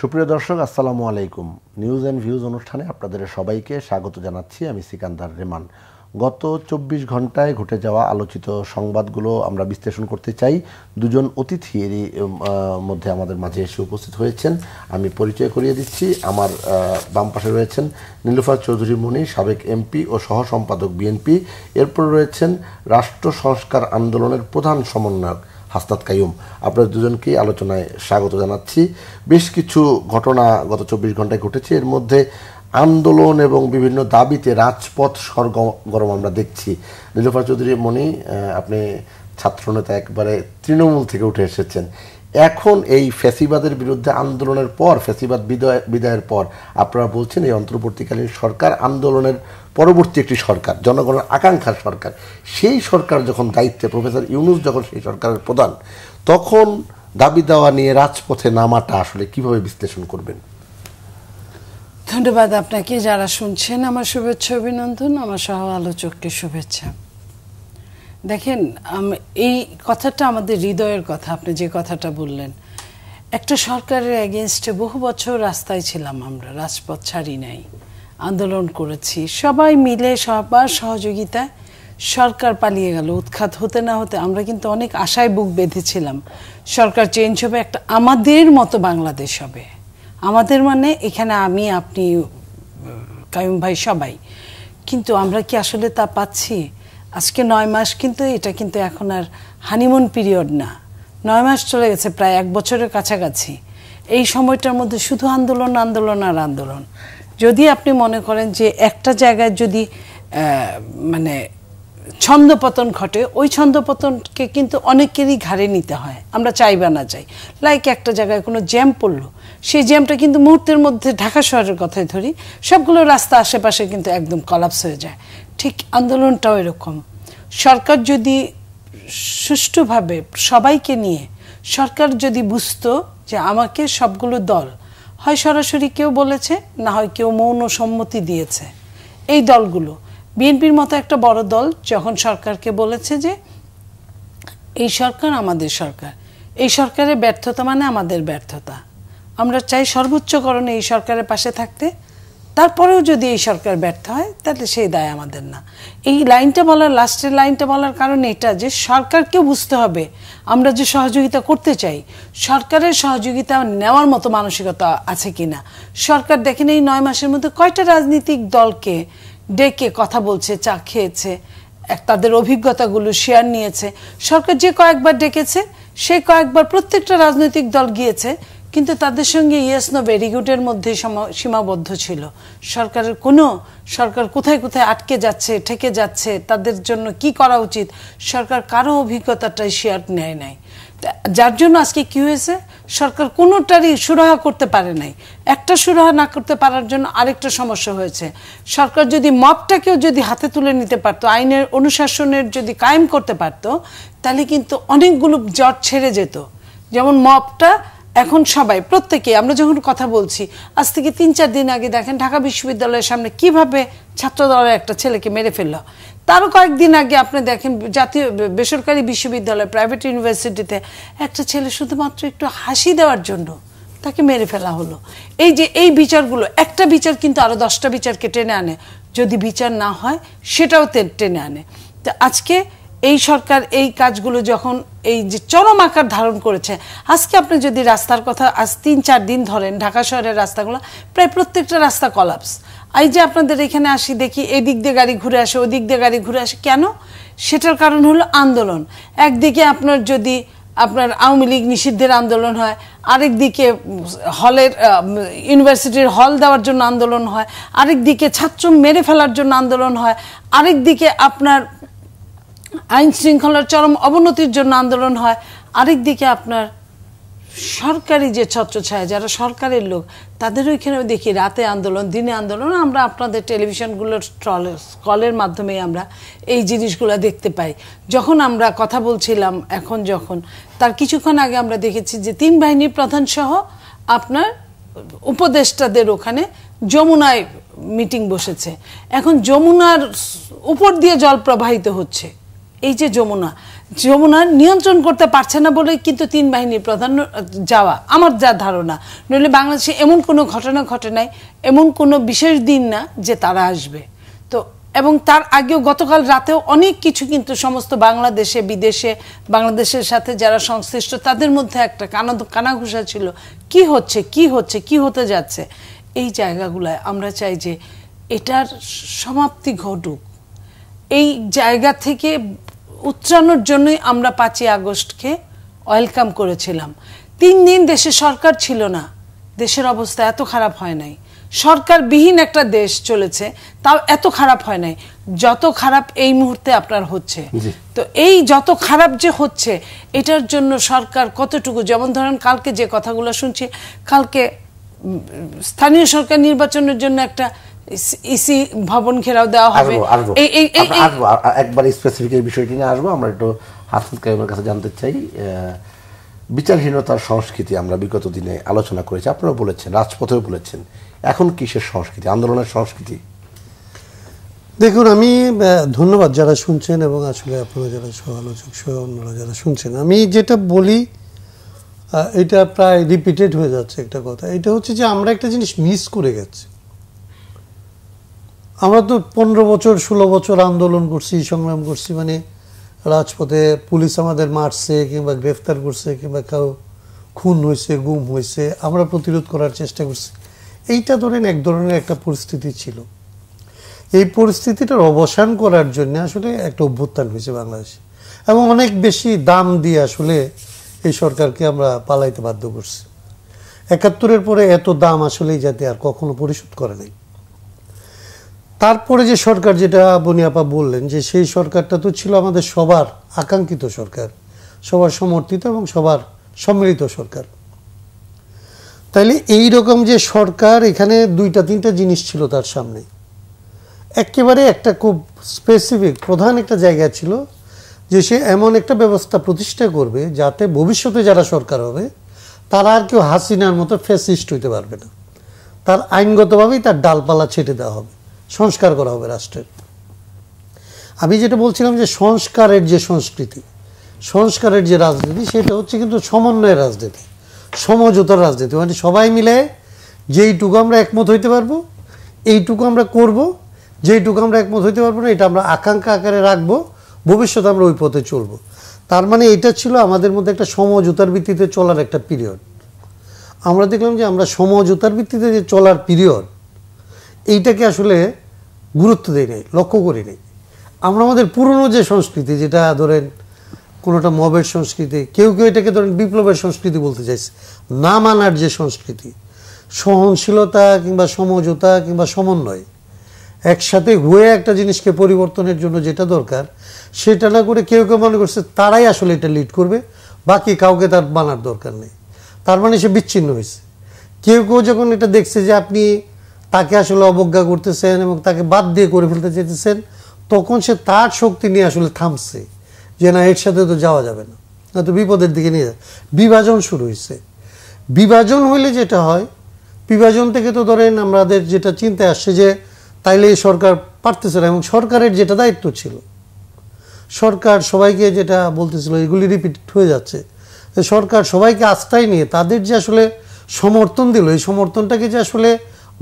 সুপ্রিয় দর্শক, আসসালামু আলাইকুম। নিউজ অ্যান্ড ভিউজ অনুষ্ঠানে আপনাদের সবাইকে স্বাগত জানাচ্ছি। আমি সিকান্দার রেমান। গত ২৪ ঘন্টায় ঘটে যাওয়া আলোচিত সংবাদগুলো আমরা বিশ্লেষণ করতে চাই। দুজন অতিথি এরই মধ্যে আমাদের মাঝে এসে উপস্থিত হয়েছেন। আমি পরিচয় করিয়ে দিচ্ছি। আমার বাম পাশে রয়েছেন নীলুফার চৌধুরী মনি, সাবেক এমপি ও সহ সম্পাদক বিএনপি। এরপর রয়েছেন রাষ্ট্র সংস্কার আন্দোলনের প্রধান সমন্বয়ক হাসনাত কাইয়ুম। আপনাদের দুজনকেই আলোচনায় স্বাগত জানাচ্ছি। বেশ কিছু ঘটনা গত ২৪ ঘন্টায় ঘটেছে। এর মধ্যে আন্দোলন এবং বিভিন্ন দাবিতে রাজপথ সরগরম আমরা দেখছি। নীলুফার চৌধুরী মনি, আপনি ছাত্রনেতা, একবারে তৃণমূল থেকে উঠে এসেছেন। এখন এই ফ্যাসিবাদের বিরুদ্ধে আন্দোলনের পর, ফ্যাসিবাদ বিদায়ের পর আপনারা বলছেন এই অন্তর্বর্তীকালীন সরকার আন্দোলনের পরবর্তী একটি সরকার, জনগণের আকাঙ্ক্ষার সরকার। সেই সরকার যখন দায়িত্বে, প্রফেসর ইউনূস যখন সেই সরকারের প্রধান, তখন দাবি দেওয়া নিয়ে রাজপথে নামাটা আসলে কিভাবে বিশ্লেষণ করবেন? ধন্যবাদ আপনাকে। যারা শুনছেন আমার শুভেচ্ছা অভিনন্দন, আমার সহ আলোচককে শুভেচ্ছা। দেখেন, এই কথাটা আমাদের হৃদয়ের কথা। আপনি যে কথাটা বললেন, একটা সরকারের এগেনস্টে বহু বছর রাস্তায় ছিলাম আমরা, রাজপথ ছাড়ি নাই, আন্দোলন করেছি সবাই মিলে, সবার সহযোগিতায়। সরকার পালিয়ে গেল, উৎখাত হতে না হতে আমরা কিন্তু অনেক আশায় বুক বেঁধেছিলাম সরকার চেঞ্জ হবে, একটা আমাদের মতো বাংলাদেশ হবে। আমাদের মানে এখানে আমি, আপনি, কাইয়ুম ভাই, সবাই। কিন্তু আমরা কি আসলে তা পাচ্ছি? আজকে ৯ মাস, কিন্তু এটা কিন্তু এখন আর হানিমুন পিরিয়ড না। ৯ মাস চলে গেছে, প্রায় ১ বছরের কাছাকাছি। এই সময়টার মধ্যে শুধু আন্দোলন, আন্দোলন আর আন্দোলন। যদি আপনি মনে করেন যে একটা জায়গায় যদি মানে ছন্দপতন ঘটে, ওই ছন্দপতনকে কিন্তু অনেকেরই ঘাড়ে নিতে হয়, আমরা চাই বা না চাই। লাইক একটা জায়গায় কোনো জ্যাম পড়লো, সেই জ্যামটা কিন্তু মুহূর্তের মধ্যে, ঢাকা শহরের কথাই ধরি, সবগুলো রাস্তা আশেপাশে কিন্তু একদম কলাপস হয়ে যায়। ঠিক আন্দোলনটাও এরকম। সরকার যদি সুষ্ঠুভাবে সবাইকে নিয়ে, সরকার যদি বুঝতো যে আমাকে সবগুলো দল, হয় সরাসরি কেউ বলেছে, না হয় কেউ মৌন সম্মতি দিয়েছে, এই দলগুলো, বিএনপির মতো একটা বড় দল যখন সরকারকে বলেছে যে এই সরকার আমাদের সরকার, এই সরকারের ব্যর্থতা মানে আমাদের ব্যর্থতা, আমরা চাই সর্বোচ্চকরণে এই সরকারের পাশে থাকতে, তারপরেও যদি এই সরকার ব্যর্থ হয় তাহলে সেই দায় আমাদের না। এই লাইনটা বলার, লাস্টের লাইনটা বলার কারণ এটা যে সরকারকেও বুঝতে হবে আমরা যে সহযোগিতা করতে চাই, সরকারের সহযোগিতা নেওয়ার মতো মানসিকতা আছে কিনা। সরকার দেখেন এই ৯ মাসের মধ্যে কয়টা রাজনৈতিক দলকে ডেকে কথা বলছে, চা খেয়েছে, তাদের অভিজ্ঞতাগুলো শেয়ার নিয়েছে। সরকার যে কয়েকবার ডেকেছে, সে কয়েকবার প্রত্যেকটা রাজনৈতিক দল গিয়েছে, কিন্তু তাদের সঙ্গে ইয়েস নো ভেরি গুডের মধ্যে সীমাবদ্ধ ছিল। সরকার কোথায় কোথায় আটকে যাচ্ছে, ঠেকে যাচ্ছে, তাদের জন্য কি করা উচিত, সরকার কারো অভিজ্ঞতাটাই শেয়ার নেয় নাই। যার জন্য আজকে কি হয়েছে, সরকার কোনোটারই সুরাহা করতে পারে নাই। একটা সুরাহা না করতে পারার জন্য আরেকটা সমস্যা হয়েছে। সরকার যদি মবটাকেও যদি হাতে তুলে নিতে পারতো, আইনের অনুশাসনের যদি কায়েম করতে পারতো, তাহলে কিন্তু অনেকগুলো জট ছেড়ে যেত। যেমন মবটা এখন সবাই, প্রত্যেকে, আমরা যখন কথা বলছি আজ থেকে ৩-৪ দিন আগে দেখেন ঢাকা বিশ্ববিদ্যালয়ের সামনে কিভাবে ছাত্রদলের একটা ছেলেকে মেরে ফেললো। তারও কয়েকদিন আগে আপনি দেখেন জাতীয় বেসরকারি বিশ্ববিদ্যালয়, প্রাইভেট ইউনিভার্সিটিতে একটা ছেলে শুধুমাত্র একটু হাসি দেওয়ার জন্য তাকে মেরে ফেলা হলো। এই যে এই বিচারগুলো, একটা বিচার কিন্তু আরো 10টা বিচারকে টেনে আনে, যদি বিচার না হয় সেটাও টেনে আনে। তো আজকে এই সরকার এই কাজগুলো যখন এই যে চরম আকার ধারণ করেছে, আজকে আপনি যদি রাস্তার কথা আজ ৩-৪ দিন ধরেন, ঢাকা শহরের রাস্তাগুলো প্রায় প্রত্যেকটা রাস্তা কলাপস। এই যে আপনাদের এখানে আসি দেখি এদিক দিয়ে গাড়ি ঘুরে আসে, ওদিক দিয়ে গাড়ি ঘুরে আসে, কেন? সেটার কারণ হলো আন্দোলন। একদিকে আপনার যদি আওয়ামী লীগ নিষিদ্ধের আন্দোলন হয়, আরেকদিকে ইউনিভার্সিটির হল দেওয়ার জন্য আন্দোলন হয়, আরেকদিকে ছাত্র মেরে ফেলার জন্য আন্দোলন হয়, আরেকদিকে আপনার আইন শৃঙ্খলার চরম অবনতির জন্য আন্দোলন হয়, আরেকদিকে আপনার সরকারি যে ছত্রছায়া, যারা সরকারের লোক, তাদের ওইখানেও দেখি রাতে আন্দোলন, দিনে আন্দোলন। আমরা আপনাদের টেলিভিশনগুলোর কলের মাধ্যমে আমরা এই জিনিসগুলো দেখতে পাই। যখন আমরা কথা বলছিলাম, এখন যখন তার কিছুক্ষণ আগে আমরা দেখেছি যে ৩ বাহিনীর প্রধান সহ আপনার উপদেষ্টাদের ওখানে যমুনায় মিটিং বসেছে। এখন যমুনার উপর দিয়ে জল প্রবাহিত হচ্ছে, এই যে যমুনা নিয়ন্ত্রণ করতে পারছে না বলে কিন্তু 3 বাহিনীর প্রধান যাওয়া, আমার যা ধারণা। নইলে বাংলাদেশে এমন কোনো ঘটনা ঘটে নাই, এমন কোনো বিশেষ দিন না যে তারা আসবে। তো এবং তার আগেও গতকাল রাতেও অনেক কিছু কিন্তু সমস্ত বাংলাদেশে বিদেশে বাংলাদেশের সাথে যারা সংশ্লিষ্ট তাদের মধ্যে একটা কানাঘুষা ছিল, কি হচ্ছে কি হতে যাচ্ছে। এই জায়গাগুলায় আমরা চাই যে এটার সমাপ্তি ঘটুক। এই জায়গা থেকে উত্তরানোর জন্যই আমরা 5ই আগস্টকে ওয়েলকাম করেছিলাম। 3 দিন দেশে সরকার ছিল না, দেশের অবস্থা এত খারাপ হয় নাই। সরকারবিহীন একটা দেশ চলেছে, তাও এত খারাপ হয় নাই যত খারাপ এই মুহূর্তে আপনার হচ্ছে। তো এই যত খারাপ যে হচ্ছে এটার জন্য সরকার কতটুকু, যেমন ধরেন কালকে যে কথাগুলো শুনছি, কালকে স্থানীয় সরকার নির্বাচনের জন্য একটা ইসি ভবন ঘেরাও দেওয়া হবে। একবার স্পেসিফিক এই বিষয়টি নিয়ে আসবো। আমরা একটু হাফিজ কাইমের কাছে জানতে চাই, বিচারহীনতার সংস্কৃতি আমরা বিগত দিনে আলোচনা করেছি, আপনারা বলেছেন, রাজপথেও বলেছেন, এখন কিসের সংস্কৃতি, আন্দোলনের সংস্কৃতি? দেখুন, আমি ধন্যবাদ যারা শুনছেন এবং আসলে আপনারা যারা সহ-আলোচক সহ অন্যরা যারা শুনছেন। আমি যেটা বলি এটা প্রায় রিপিটেড হয়ে যাচ্ছে একটা কথা, এটা হচ্ছে যে আমরা একটা জিনিস মিস করে গেছি। আমরা তো 15 বছর 16 বছর আন্দোলন করছি, সংগ্রাম করছি, মানে রাজপথে পুলিশ আমাদের মারছে কিংবা গ্রেফতার করছে কিংবা কাউ খুন হয়েছে, গুম হয়েছে, আমরা প্রতিরোধ করার চেষ্টা করছি। এইটা ধরেন এক ধরনের একটা পরিস্থিতি ছিল। এই পরিস্থিতিটার অবসান করার জন্য আসলে একটা অভ্যুত্থান হয়েছে বাংলাদেশে, এবং অনেক বেশি দাম দিয়ে আসলে এই সরকারকে আমরা পালাইতে বাধ্য করছি। 71-এর পরে এত দাম আসলে যাতে আর কখনো পরিশোধ করে নাই। তারপরে যে সরকার, যেটা বনিয়াপা বললেন, যে সেই সরকারটা তো ছিল আমাদের সবার আকাঙ্ক্ষিত সরকার, সবার সমর্থিত এবং সবার সম্মিলিত সরকার। তাইলে এই রকম যে সরকার, এখানে 2-3টা জিনিস ছিল তার সামনে। একেবারে একটা খুব স্পেসিফিক প্রধান একটা জায়গা ছিল যে সে এমন একটা ব্যবস্থা প্রতিষ্ঠা করবে যাতে ভবিষ্যতে যারা সরকার হবে তারা আর কেউ হাসিনার মতো ফ্যাসিস্ট হইতে পারবে না। তার আইনগতভাবেই তার ডালপালা ছেটে দেওয়া হবে, সংস্কার করা হবে রাষ্ট্রের। আমি যেটা বলছিলাম যে সংস্কারের যে সংস্কৃতি, সংস্কারের যে রাজনীতি, সেটা হচ্ছে কিন্তু সমন্বয়ের রাজনীতি, সমঝোতার রাজনীতি। মানে সবাই মিলে যেইটুকু আমরা একমত হইতে পারবো এইটুকু আমরা করব, যেইটুকু আমরা একমত হইতে পারবো না এটা আমরা আকাঙ্ক্ষা আকারে রাখবো, ভবিষ্যতে আমরা ওই পথে চলবো। তার মানে এটা ছিল আমাদের মধ্যে একটা সমঝোতার ভিত্তিতে চলার একটা পিরিয়ড। আমরা দেখলাম যে আমরা সমঝোতার ভিত্তিতে যে চলার পিরিয়ড, এইটাকে আসলে গুরুত্ব দিই নাই, লক্ষ্য করি নাই। আমরা আমাদের পুরনো যে সংস্কৃতি, যেটা ধরেন কোনোটা মবের সংস্কৃতি, কেউ কেউ এটাকে ধরেন বিপ্লবের সংস্কৃতি বলতে চাইছে, না মানার যে সংস্কৃতি, সহনশীলতা কিংবা সমঝোতা কিংবা সমন্বয়, একসাথে হয়ে একটা জিনিসকে পরিবর্তনের জন্য যেটা দরকার সেটা না করে কেউ কেউ মনে করছে তারাই আসলে এটা লিড করবে, বাকি কাউকে তার মানার দরকার নেই। তার মানে সে বিচ্ছিন্ন হয়েছে। কেউ কেউ যখন এটা দেখছে যে আপনি তাকে আসলে অবজ্ঞা করতেছেন এবং তাকে বাদ দিয়ে করে ফেলতে চাইতেছেন, তখন সে তার শক্তি নিয়ে আসলে থামছে যে না, এর সাথে তো যাওয়া যাবে না, তো বিপদের দিকে নিয়ে যায়। বিভাজন শুরু হয়েছে। বিভাজন হইলে যেটা হয়, বিভাজন থেকে তো ধরেন আমাদের যেটা চিন্তায় আসছে যে তাইলে এই সরকার পারতেছে না, এবং সরকারের যেটা দায়িত্ব ছিল, সরকার সবাইকে যেটা বলতেছিল, এগুলি রিপিট হয়ে যাচ্ছে। সরকার সবাইকে আস্থায় নিয়ে তাদের যে আসলে সমর্থন দিল, এই সমর্থনটাকে যে আসলে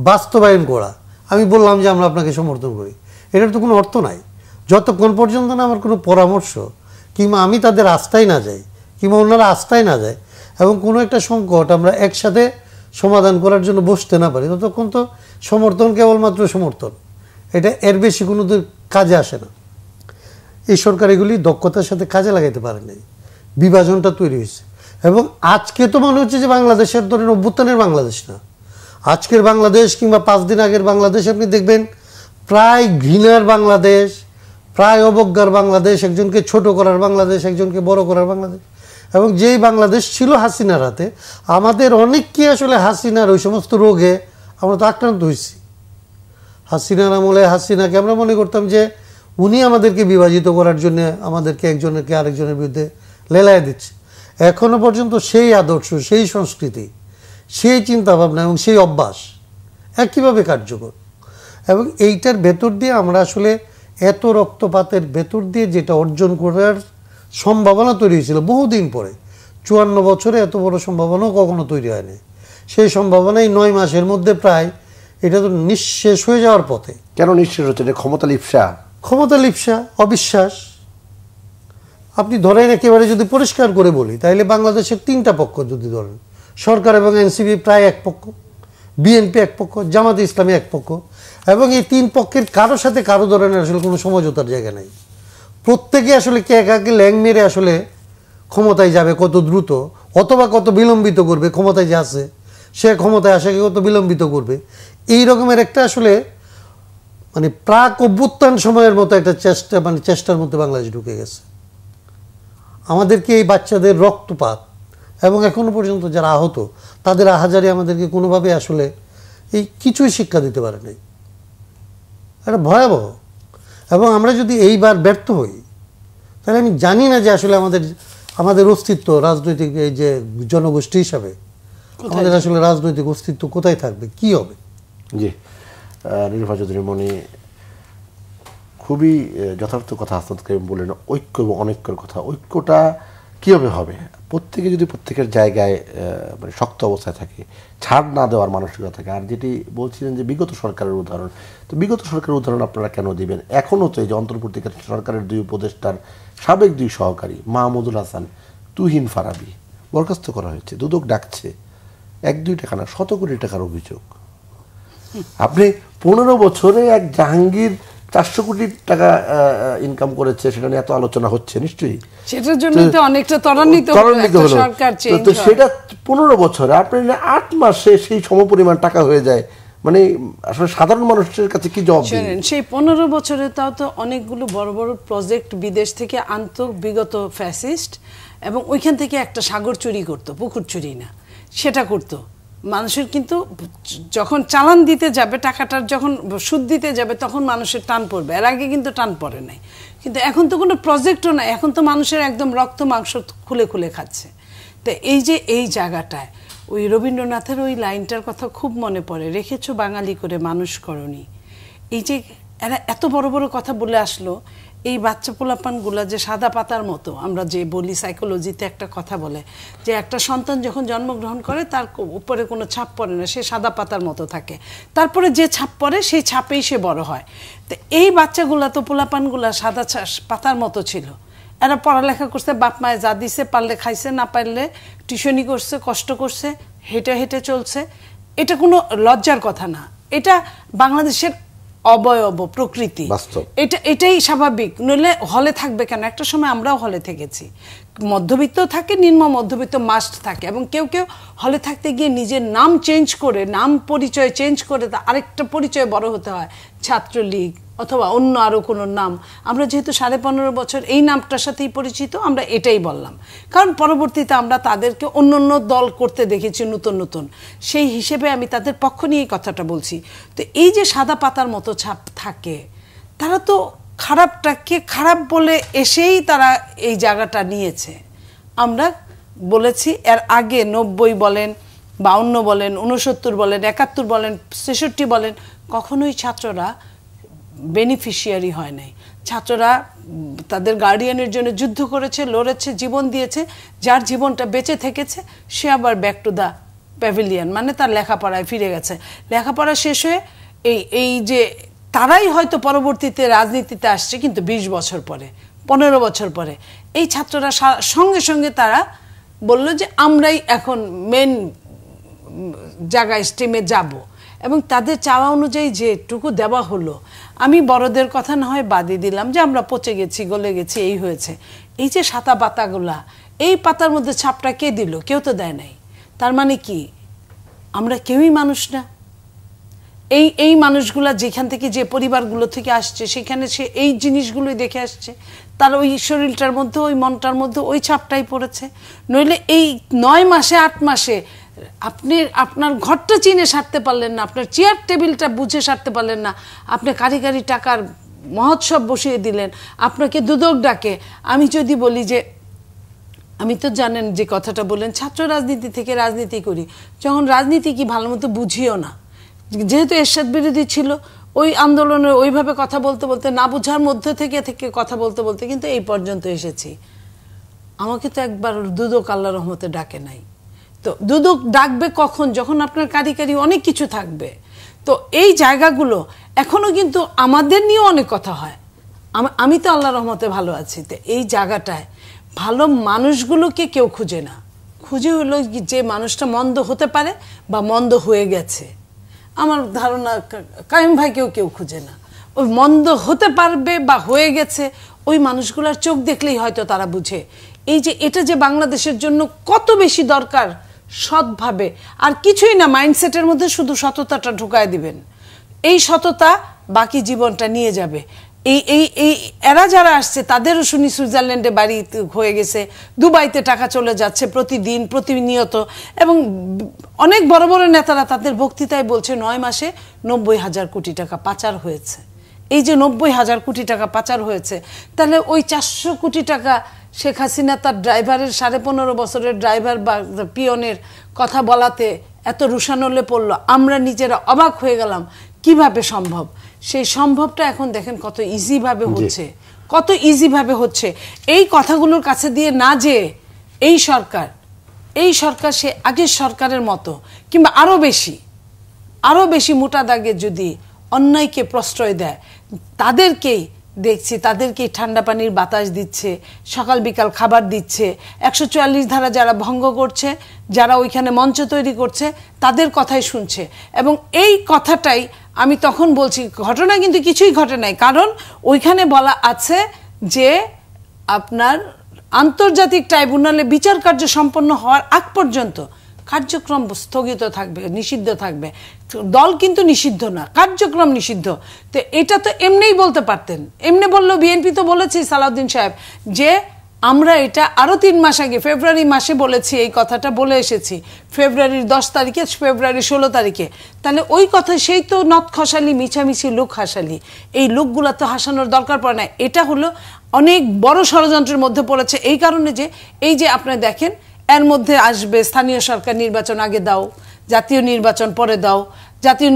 বাস্তবায়ন করা। আমি বললাম যে আমরা আপনাকে সমর্থন করি, এটার তো কোনো অর্থ নাই যতক্ষণ পর্যন্ত না আমার কোনো পরামর্শ কিংবা আমি তাদের আস্থায় না যাই কিংবা ওনারা আস্থায় না যায় এবং কোনো একটা সংকট আমরা একসাথে সমাধান করার জন্য বসতে না পারি, ততক্ষণ তো সমর্থন কেবলমাত্র সমর্থন, এটা এর বেশি কোনো কাজে আসে না। এই সরকার এগুলি দক্ষতার সাথে কাজে লাগাইতে পারে নাই, বিভাজনটা তৈরি হয়েছে। এবং আজকে তো মনে হচ্ছে যে বাংলাদেশের ধরেন অভ্যুত্থানের বাংলাদেশ না, আজকের বাংলাদেশ কিংবা 5 দিন আগের বাংলাদেশ আপনি দেখবেন প্রায় ঘৃণার বাংলাদেশ, প্রায় অবজ্ঞার বাংলাদেশ, একজনকে ছোট করার বাংলাদেশ, একজনকে বড় করার বাংলাদেশ। এবং যেই বাংলাদেশ ছিল হাসিনার হাতে, আমাদের অনেককে আসলে হাসিনার ওই সমস্ত রোগে আমরা তো আক্রান্ত হয়েছি। হাসিনার আমলে হাসিনাকে আমরা মনে করতাম যে উনি আমাদেরকে বিভাজিত করার জন্য আমাদেরকে একজনকে আরেকজনের বিরুদ্ধে লেলায় দিচ্ছে। এখনো পর্যন্ত সেই আদর্শ, সেই সংস্কৃতি, সেই চিন্তাভাবনা এবং সেই অভ্যাস একইভাবে কার্যকর। এবং এইটার ভেতর দিয়ে আমরা আসলে এত রক্তপাতের ভেতর দিয়ে যেটা অর্জন করার সম্ভাবনা তৈরি হয়েছিল বহুদিন পরে, 54 বছরে এত বড় সম্ভাবনাও কখনো তৈরি হয়নি। সেই সম্ভাবনাই 9 মাসের মধ্যে প্রায় এটা তো নিঃশেষ হয়ে যাওয়ার পথে। কেন নিঃশেষ হচ্ছে? এটা ক্ষমতা লিপ্সা, অবিশ্বাস। আপনি ধরেন একেবারে যদি পরিষ্কার করে বলি, তাহলে বাংলাদেশের 3টা পক্ষ যদি ধরেন, সরকার এবং এনসিপি প্রায় এক পক্ষ, বিএনপি এক পক্ষ, জামাতে ইসলামী এক পক্ষ, এবং এই 3 পক্ষের কারোর সাথে কারো ধরনের আসলে কোনো সমঝোতার জায়গা নেই। প্রত্যেকে আসলে কে একাকে ল্যাং মেরে আসলে ক্ষমতায় যাবে কত দ্রুত, অথবা কত বিলম্বিত করবে, ক্ষমতায় যে আছে সে ক্ষমতায় আসাকে কত বিলম্বিত করবে, এই রকমের একটা আসলে মানে প্রাক অভ্যুত্থান সময়ের মতো একটা চেষ্টার মধ্যে বাংলাদেশ ঢুকে গেছে। আমাদেরকে এই বাচ্চাদের রক্তপাত এবং এখনো পর্যন্ত যারা আহত তাদের আহাজারি আমাদেরকে কোনোভাবে আসলে এই কিছুই শিক্ষা দিতে পারে নাই। এটা ভয়াবহ। এবং আমরা যদি এইবার ব্যর্থ হই, তাহলে আমি জানি না যে আসলে আমাদের অস্তিত্ব রাজনৈতিক এই যে জনগোষ্ঠী হিসাবে আমাদের আসলে রাজনৈতিক অস্তিত্ব কোথায় থাকবে, কি হবে। জি, নীলুফা চৌধুরী মনি খুবই যথার্থ কথা আস্তাদকে বললেন, ঐক্য এবং অনৈক্যর কথা। ঐক্যটা কীভাবে হবে? প্রত্যেকে যদি প্রত্যেকের জায়গায় মানে শক্ত অবস্থায় থাকে, ছাড় না দেওয়ার মানসিকতা থাকে। আর যেটি বলছিলেন যে বিগত সরকারের উদাহরণ, তো বিগত সরকারের উদাহরণ আপনারা কেন দিবেন? এখনও তো এই যে অন্তর্বর্তীকালীন সরকারের 2 উপদেষ্টার সাবেক 2 সহকারী মাহমুদুল হাসান, তুহিন ফারাবি বরখাস্ত করা হয়েছে, দুদক ডাকছে। 1-2 টাকা না, 100 কোটি টাকার অভিযোগ। আপনি 15 বছরে এক জাহাঙ্গীর 400 কোটি টাকা ইনকাম করেছে, সেটা নিয়ে এত আলোচনা হচ্ছে নিশ্চয়ই। সেটার জন্য তো অনেকটা ত্বরান্বিত হলো সরকার চেঞ্জ। তো সেটা 15 বছরে আপনি 8 মাসে সেই সমপরিমাণ টাকা হয়ে যায়, মানে আসলে সাধারণ মানুষের কাছে কি জবাব দিবেন? সেই 15 বছরে তাও তো অনেকগুলো বড় বড় প্রজেক্ট বিদেশ থেকে আনতো বিগত ফ্যাসিস্ট, এবং ওইখান থেকে একটা সাগর চুরি করতো, পুকুর চুরি না, সেটা করতো। মানুষের কিন্তু যখন চালান দিতে যাবে, টাকাটার যখন সুদ দিতে যাবে, তখন মানুষের টান পড়বে। এর আগে কিন্তু টান পড়ে নাই। কিন্তু এখন তো কোনো প্রজেক্টও নাই, এখন তো মানুষের একদম রক্ত মাংস খুলে খুলে খাচ্ছে। তো এই যে এই জায়গাটায় ওই রবীন্দ্রনাথের ওই লাইনটার কথা খুব মনে পড়ে, রেখেছো বাঙালি করে মানুষ করনি। এই যে এরা এত বড় বড় কথা বলে আসলো, এই বাচ্চা পোলাপানগুলা যে সাদা পাতার মতো, আমরা যে বলি সাইকোলজিতে একটা কথা বলে যে একটা সন্তান যখন জন্মগ্রহণ করে তার উপরে কোনো ছাপ পড়ে না, সে সাদা পাতার মতো থাকে, তারপরে যে ছাপ পড়ে সেই ছাপেই সে বড় হয়। তো এই বাচ্চাগুলা তো পোলাপানগুলা সাদা পাতার মতো ছিল। এরা পড়ালেখা করছে, বাপ মায়ে যা দিছে, পারলে খাইছে, না পারলে টিউশনি করছে, কষ্ট করছে, হেঁটে হেঁটে চলছে। এটা কোনো লজ্জার কথা না, এটা বাংলাদেশের অবয়ব প্রকৃতি, এটাই স্বাভাবিক। নইলে হলে থাকবে কেন? একটা সময় আমরাও হলে থেকেছি, মধ্যবিত্ত থাকে, নিম্ন মধ্যবিত্ত মাস্ট থাকে, এবং কেউ কেউ হলে থাকতে গিয়ে নিজের নাম চেঞ্জ করে, নাম পরিচয় চেঞ্জ করে আরেকটা পরিচয় বড় হতে হয়, ছাত্রলীগ অথবা অন্য আরও কোনো নাম। আমরা যেহেতু 15.5 বছর এই নামটার সাথেই পরিচিত, আমরা এটাই বললাম, কারণ পরবর্তীতে আমরা তাদেরকে অন্য অন্য দল করতে দেখেছি নতুন নতুন, সেই হিসেবে আমি তাদের পক্ষ নিয়ে কথাটা বলছি। তো এই যে সাদা পাতার মতো ছাপ থাকে, তারা তো খারাপটাকে খারাপ বলে এসেই তারা এই জায়গাটা নিয়েছে। আমরা বলেছি এর আগে 90 বলেন, 52 বলেন, 69 বলেন, 71 বলেন, 66 বলেন, কখনোই ছাত্ররা বেনিফিশিয়ারি হয় নাই। ছাত্ররা তাদের গার্ডিয়ানের জন্য যুদ্ধ করেছে, লড়েছে, জীবন দিয়েছে। যার জীবনটা বেঁচে থেকেছে সে আবার ব্যাক টু দ্য প্যাভিলিয়ন, মানে তার লেখাপড়ায় ফিরে গেছে। লেখাপড়া শেষ হয়ে এই যে তারাই হয়তো পরবর্তীতে রাজনীতিতে আসছে, কিন্তু 20 বছর পরে, 15 বছর পরে এই ছাত্ররা সঙ্গে সঙ্গে তারা বলল যে আমরাই এখন মেন জায়গায় স্ট্রিমে যাব, এবং তাদের চাওয়া অনুযায়ী যেটুকু দেওয়া হলো, আমি বড়দের কথা না হয় বাদই দিলাম যে আমরা পচে গেছি, গলে গেছি, এই হয়েছে। এই যে সাদা পাতাগুলা, এই পাতার মধ্যে ছাপটা কে দিল? কেউ তো দেয় নাই। তার মানে কি আমরা কেউই মানুষ না? এই মানুষগুলা যেখান থেকে, যে পরিবারগুলো থেকে আসছে, সেখানে সে এই জিনিসগুলোই দেখে আসছে, তার ওই শরীরটার মধ্যে, ওই মনটার মধ্যে ওই ছাপটাই পড়েছে। নইলে এই 9 মাসে 8 মাসে আপনি আপনার ঘরটা চিনে সারতে পারলেন না, আপনার চেয়ার টেবিলটা বুঝে সারতে পারলেন না, আপনি কারিগরি টাকার মহোৎসব বসিয়ে দিলেন, আপনাকে দুদক ডাকে। আমি যদি বলি যে, আমি তো জানেন যে কথাটা বললেন, ছাত্র রাজনীতি থেকে রাজনীতি করি, যখন রাজনীতি কি ভালো মতো বুঝিও না, যেহেতু এরশাদ বিরোধী ছিল, ওই আন্দোলনের ওইভাবে কথা বলতে বলতে, না বুঝার মধ্যে থেকে থেকে কথা বলতে বলতে কিন্তু এই পর্যন্ত এসেছি। আমাকে তো একবার দুদক আল্লাহর রহমতে ডাকে নাই। তো দুদক ডাকবে কখন? যখন আপনার কারিগরি অনেক কিছু থাকবে। তো এই জায়গাগুলো এখনো কিন্তু আমাদের নিয়েও অনেক কথা হয়। আমি তো আল্লাহর রহমতে ভালো আছি, তো এই জায়গাটায় ভালো মানুষগুলোকে কেউ খুঁজে না। খুঁজে হলো যে মানুষটা মন্দ হতে পারে বা মন্দ হয়ে গেছে। আমার ধারণা কাইম ভাইকেও কেউ খুঁজে না। ওই মন্দ হতে পারবে বা হয়ে গেছে ওই মানুষগুলোর চোখ দেখলেই হয়তো তারা বুঝে এই যে এটা যে বাংলাদেশের জন্য কত বেশি দরকার, সৎভাবে আর কিছুই না, মাইন্ডসেটের মধ্যে শুধু সততাটা ঢুকায় দিবেন। এই সততা বাকি জীবনটা নিয়ে যাবে। এই এই এই এরা যারা আসছে তাদেরও শুনি সুইজারল্যান্ডে বাড়ি হয়ে গেছে, দুবাইতে টাকা চলে যাচ্ছে প্রতিদিন প্রতিনিয়ত, এবং অনেক বড় বড় নেতারা তাদের বক্তৃতায় বলছে 9 মাসে 90,000 কোটি টাকা পাচার হয়েছে। এই যে 90,000 কোটি টাকা পাচার হয়েছে, তাহলে ওই 400 কোটি টাকা শেখ হাসিনা তার ড্রাইভারের 15.5 বছরের ড্রাইভার বা পিয়নের কথা বলাতে এত রুশানলে পড়লো, আমরা নিজেরা অবাক হয়ে গেলাম কিভাবে সম্ভব। সেই সম্ভবটা এখন দেখেন কত ইজিভাবে হচ্ছে, কত ইজিভাবে হচ্ছে। এই কথাগুলোর কাছে দিয়ে না যে এই সরকার সে আগের সরকারের মতো কিংবা আরো বেশি মোটা দাগে যদি অন্যায়কে প্রশ্রয় দেয়, তাদেরকেই ঠান্ডা পানির বাতাস দিচ্ছে, সকাল বিকাল খাবার দিচ্ছে, 144 ধারা যারা ভঙ্গ করছে, যারা ওইখানে মঞ্চ তৈরি করছে তাদের কথাই শুনছে। এবং এই কথাটাই আমি তখন বলছি, ঘটনা কিন্তু কিছুই ঘটে নাই, কারণ ওইখানে বলা আছে যে আপনার আন্তর্জাতিক ট্রাইব্যুনালে বিচার কার্য সম্পন্ন হওয়ার আগ পর্যন্ত কার্যক্রম স্থগিত থাকবে, নিষিদ্ধ থাকবে। দল কিন্তু নিষিদ্ধ না, কার্যক্রম নিষিদ্ধ। তো এটা তো এমনিই বলতে পারতেন, এমনি বললো। বিএনপি তো বলেছে সালাউদ্দিন সাহেব যে আমরা এটা আরো 3 মাস আগে ফেব্রুয়ারি মাসে বলেছি, এই কথাটা বলে এসেছি ফেব্রুয়ারির 10 তারিখে, ফেব্রুয়ারি 16 তারিখে। তাহলে ওই কথা সেই তো নথ খসালি, মিছামিছি লোক হাসালি, এই লোকগুলা তো হাসানোর দরকার পড়ে না। এটা হলো অনেক বড় ষড়যন্ত্রের মধ্যে পড়েছে, এই কারণে যে এই যে আপনি দেখেন এর মধ্যে আসবে স্থানীয় সরকার নির্বাচন আগে দাও, জাতীয় নির্বাচন পরে দাও, জাতীয়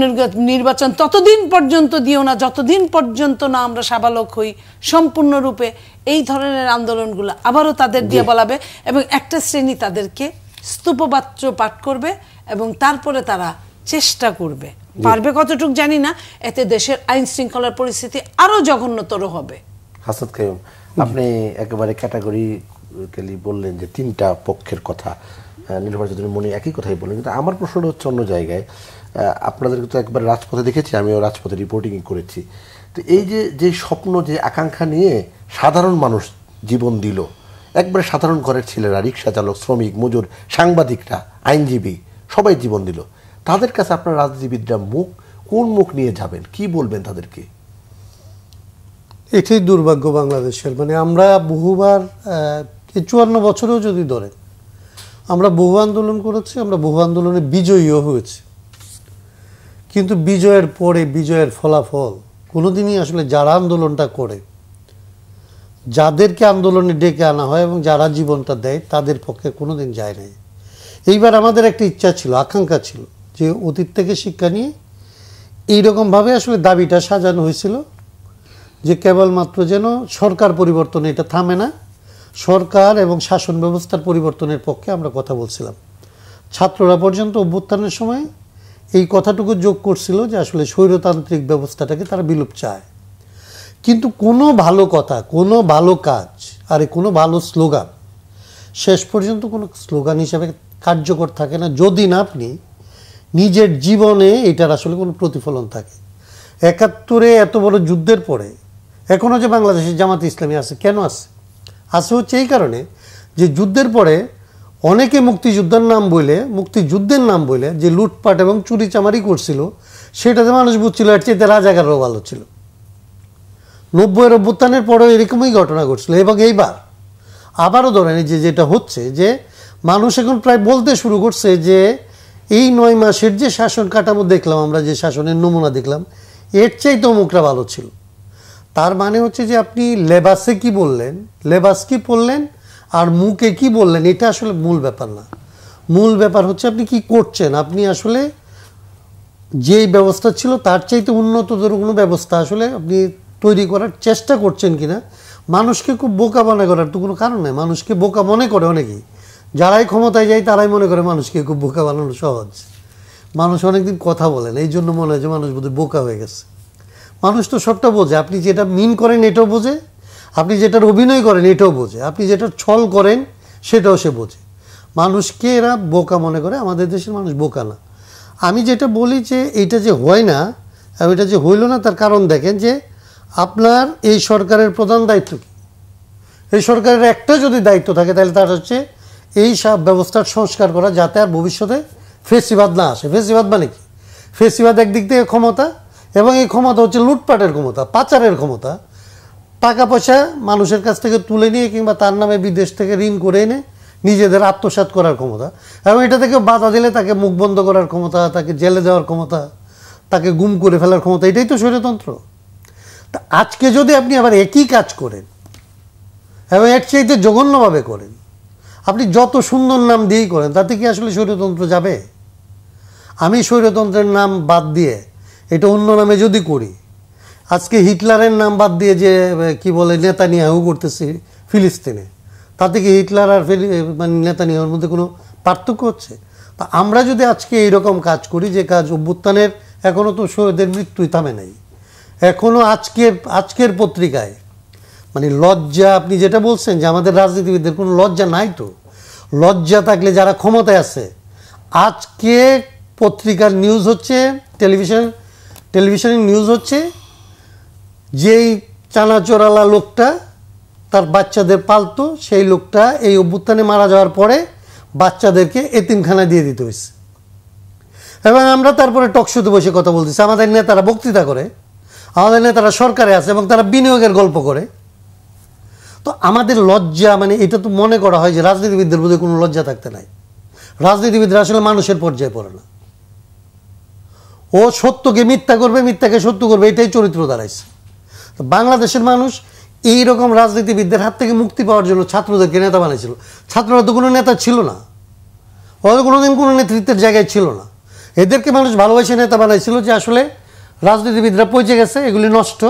নির্বাচন ততদিন পর্যন্ত দিও না যতদিন পর্যন্ত না আমরা সাবালক হই সম্পূর্ণরূপে। এই ধরনের আন্দোলনগুলো আবারও তাদের দিয়ে বলাবে এবং একটা শ্রেণী তাদেরকে স্তূপবাচ্য পাঠ করবে এবং তারপরে তারা চেষ্টা করবে, পারবে কতটুক জানি না, এতে দেশের আইন শৃঙ্খলার পরিস্থিতি আরো জঘন্যতর হবে। হাসাদ কাইয়ুম, আপনি একেবারে ক্যাটাগরিক্যালি বললেন যে 3টা পক্ষের কথা, নির্ভর চৌধুরী মনি একই কথাই বললেন, কিন্তু আমার প্রশ্নটা হচ্ছে অন্য জায়গায়। আপনাদেরকে তো একবার রাজপথে দেখেছি, আমিও রাজপথে রিপোর্টিং করেছি। তো এই যে স্বপ্ন, যে আকাঙ্ক্ষা নিয়ে সাধারণ মানুষ জীবন দিল, একবারে সাধারণ ঘরের ছেলেরা, রিক্সা চালক, শ্রমিক, মজুর, সাংবাদিকরা, আইনজীবী, সবাই জীবন দিল, তাদের কাছে আপনার রাজনীতিবিদরা কোন মুখ নিয়ে যাবেন, কি বলবেন তাদেরকে? এটাই দুর্ভাগ্য বাংলাদেশের। মানে আমরা বহুবার 54 বছরেও যদি ধরেন, আমরা বহু আন্দোলন করেছি, আমরা বহু আন্দোলনে বিজয়ীও হয়েছি, কিন্তু বিজয়ের পরে বিজয়ের ফলাফল কোনোদিনই আসলে যারা আন্দোলনটা করে, যাদেরকে আন্দোলনে ডেকে আনা হয় এবং যারা জীবনটা দেয় তাদের পক্ষে কোনোদিন যায় নাই। এইবার আমাদের একটা ইচ্ছা ছিল, আকাঙ্ক্ষা ছিল যে অতীত থেকে শিক্ষা নিয়ে এইরকমভাবে আসলে দাবিটা সাজানো হয়েছিল যে কেবলমাত্র যেন সরকার পরিবর্তন, এটা থামে না, সরকার এবং শাসন ব্যবস্থার পরিবর্তনের পক্ষে আমরা কথা বলছিলাম। ছাত্ররা পর্যন্ত অভ্যুত্থানের সময় এই কথাটুকু যোগ করছিল যে আসলে স্বৈরতান্ত্রিক ব্যবস্থাটাকে তারা বিলুপ চায়। কিন্তু কোনো ভালো কথা, কোনো ভালো কাজ আর কোনো ভালো স্লোগান শেষ পর্যন্ত কোনো স্লোগান হিসাবে কার্যকর থাকে না যদি না আপনি নিজের জীবনে এটার আসলে কোনো প্রতিফলন থাকে। 71-এ এত বড় যুদ্ধের পরে এখনও যে বাংলাদেশের জামাত ইসলামী আছে, কেন আছে? হচ্ছে এই কারণে যে যুদ্ধের পরে অনেকে মুক্তিযুদ্ধের নাম বলে যে লুটপাট এবং চুরি চামারি করছিল, সেটাতে মানুষ বুঝছিল এর চেয়ে রাজাকারও ভালো ছিল। 90-এর অভ্যুত্থানের পরেও এরকমই ঘটনা ঘটছিল। এবং এইবার আবারও ধরেন যেটা হচ্ছে যে মানুষ এখন প্রায় বলতে শুরু করছে যে এই 9 মাসের যে শাসন কাঠামো দেখলাম, আমরা যে শাসনের নমুনা দেখলাম, এর চাইতে অমুকরা ভালো ছিল। তার মানে হচ্ছে যে আপনি লেবাসে কি বললেন, লেবাস কি পড়লেন আর মুখে কি বললেন, এটা আসলে মূল ব্যাপার না। মূল ব্যাপার হচ্ছে আপনি কি করছেন, আপনি আসলে যেই ব্যবস্থা ছিল তার চাইতে উন্নততর কোনো ব্যবস্থা আসলে আপনি তৈরি করার চেষ্টা করছেন কিনা। মানুষকে খুব বোকা মনে করার তো কোনো কারণ নেই, মানুষকে বোকা মনে করে অনেকেই, যারাই ক্ষমতায় যায় তারাই মনে করে মানুষকে খুব বোকা বানানো সহজ। মানুষ অনেকদিন কথা বলেন, এই জন্য মনে হয় যে মানুষ বোধহয় বোকা হয়ে গেছে। মানুষ তো সবটা বোঝে, আপনি যেটা মিন করেন এটাও বোঝে, আপনি যেটার অভিনয় করেন এটাও বোঝে, আপনি যেটার ছল করেন সেটাও সে বোঝে। মানুষকে এরা বোকা মনে করে, আমাদের দেশের মানুষ বোকা না। আমি যেটা বলি যে এইটা যে হয় না, এটা যে হইল না তার কারণ দেখেন যে আপনার এই সরকারের প্রধান দায়িত্ব কী। এই সরকারের একটা যদি দায়িত্ব থাকে তাহলে তার হচ্ছে এই সব ব্যবস্থার সংস্কার করা, যাতে আর ভবিষ্যতে ফেসিবাদ না আসে। ফেসিবাদ মানে কি? ফেসিবাদ একদিক থেকে ক্ষমতা, এবং এই ক্ষমতা হচ্ছে লুটপাটের ক্ষমতা, পাচারের ক্ষমতা, টাকা পয়সা মানুষের কাছ থেকে তুলে নিয়ে কিংবা তার নামে বিদেশ থেকে ঋণ করে এনে নিজেদের আত্মসাৎ করার ক্ষমতা, এবং এটা থেকে বাধা দিলে তাকে মুখ বন্ধ করার ক্ষমতা, তাকে জেলে দেওয়ার ক্ষমতা, তাকে গুম করে ফেলার ক্ষমতা, এটাই তো স্বৈরতন্ত্র। তা আজকে যদি আপনি আবার একই কাজ করেন এবং এর চাইতে জঘন্যভাবে করেন, আপনি যত সুন্দর নাম দিয়েই করেন, তাতে কি আসলে স্বৈরতন্ত্র যাবে? আমি স্বৈরতন্ত্রের নাম বাদ দিয়ে এটা অন্য নামে যদি করি, আজকে হিটলারের নাম বাদ দিয়ে যে কি বলে নেতানিয়াহু করতেছি ফিলিস্তিনে, তাতে কি হিটলার আর মানে নেতানিয়াহুর মধ্যে কোনো পার্থক্য হচ্ছে? তা আমরা যদি আজকে এইরকম কাজ করি, যে কাজ অভ্যুত্থানের এখনও তো শহীদের মৃত্যুই থামে নাই, এখনও আজকের পত্রিকায় মানে লজ্জা, আপনি যেটা বলছেন যে আমাদের রাজনীতিবিদদের কোনো লজ্জা নাই, তো লজ্জা থাকলে যারা ক্ষমতায় আছে, আজকে পত্রিকার নিউজ হচ্ছে, টেলিভিশনের নিউজ হচ্ছে, যেই চানাচোরালা লোকটা তার বাচ্চাদের পালতো, সেই লোকটা এই অভ্যুত্থানে মারা যাওয়ার পরে বাচ্চাদেরকে এতিমখানায় দিয়ে দিতে হয়েছে। এবং আমরা তারপরে টকশোতে বসে কথা বলতেছি, আমাদের নেতারা বক্তৃতা করে, আমাদের নেতারা সরকারে আছে এবং তারা বিনিয়োগের গল্প করে। তো আমাদের লজ্জা, মানে এটা তো মনে করা হয় যে রাজনীতিবিদদের মধ্যে কোনো লজ্জা থাকতে নাই। রাজনীতিবিদরা আসলে মানুষের পর্যায়ে পড়ে না, ও সত্যকে মিথ্যা করবে, মিথ্যাকে সত্য করবে, এটাই চরিত্র দাঁড়াইছে। তো বাংলাদেশের মানুষ এইরকম রাজনীতিবিদদের হাত থেকে মুক্তি পাওয়ার জন্য ছাত্রদেরকে নেতা বানাইছিল। ছাত্ররা তো কোনো নেতা ছিল না, ওরা কোনোদিন কোনো নেতৃত্বের জায়গায় ছিল না। এদেরকে মানুষ ভালোবাসে নেতা বানাইছিল, যে আসলে রাজনীতিবিদরা পৌঁছে গেছে, এগুলি নষ্ট,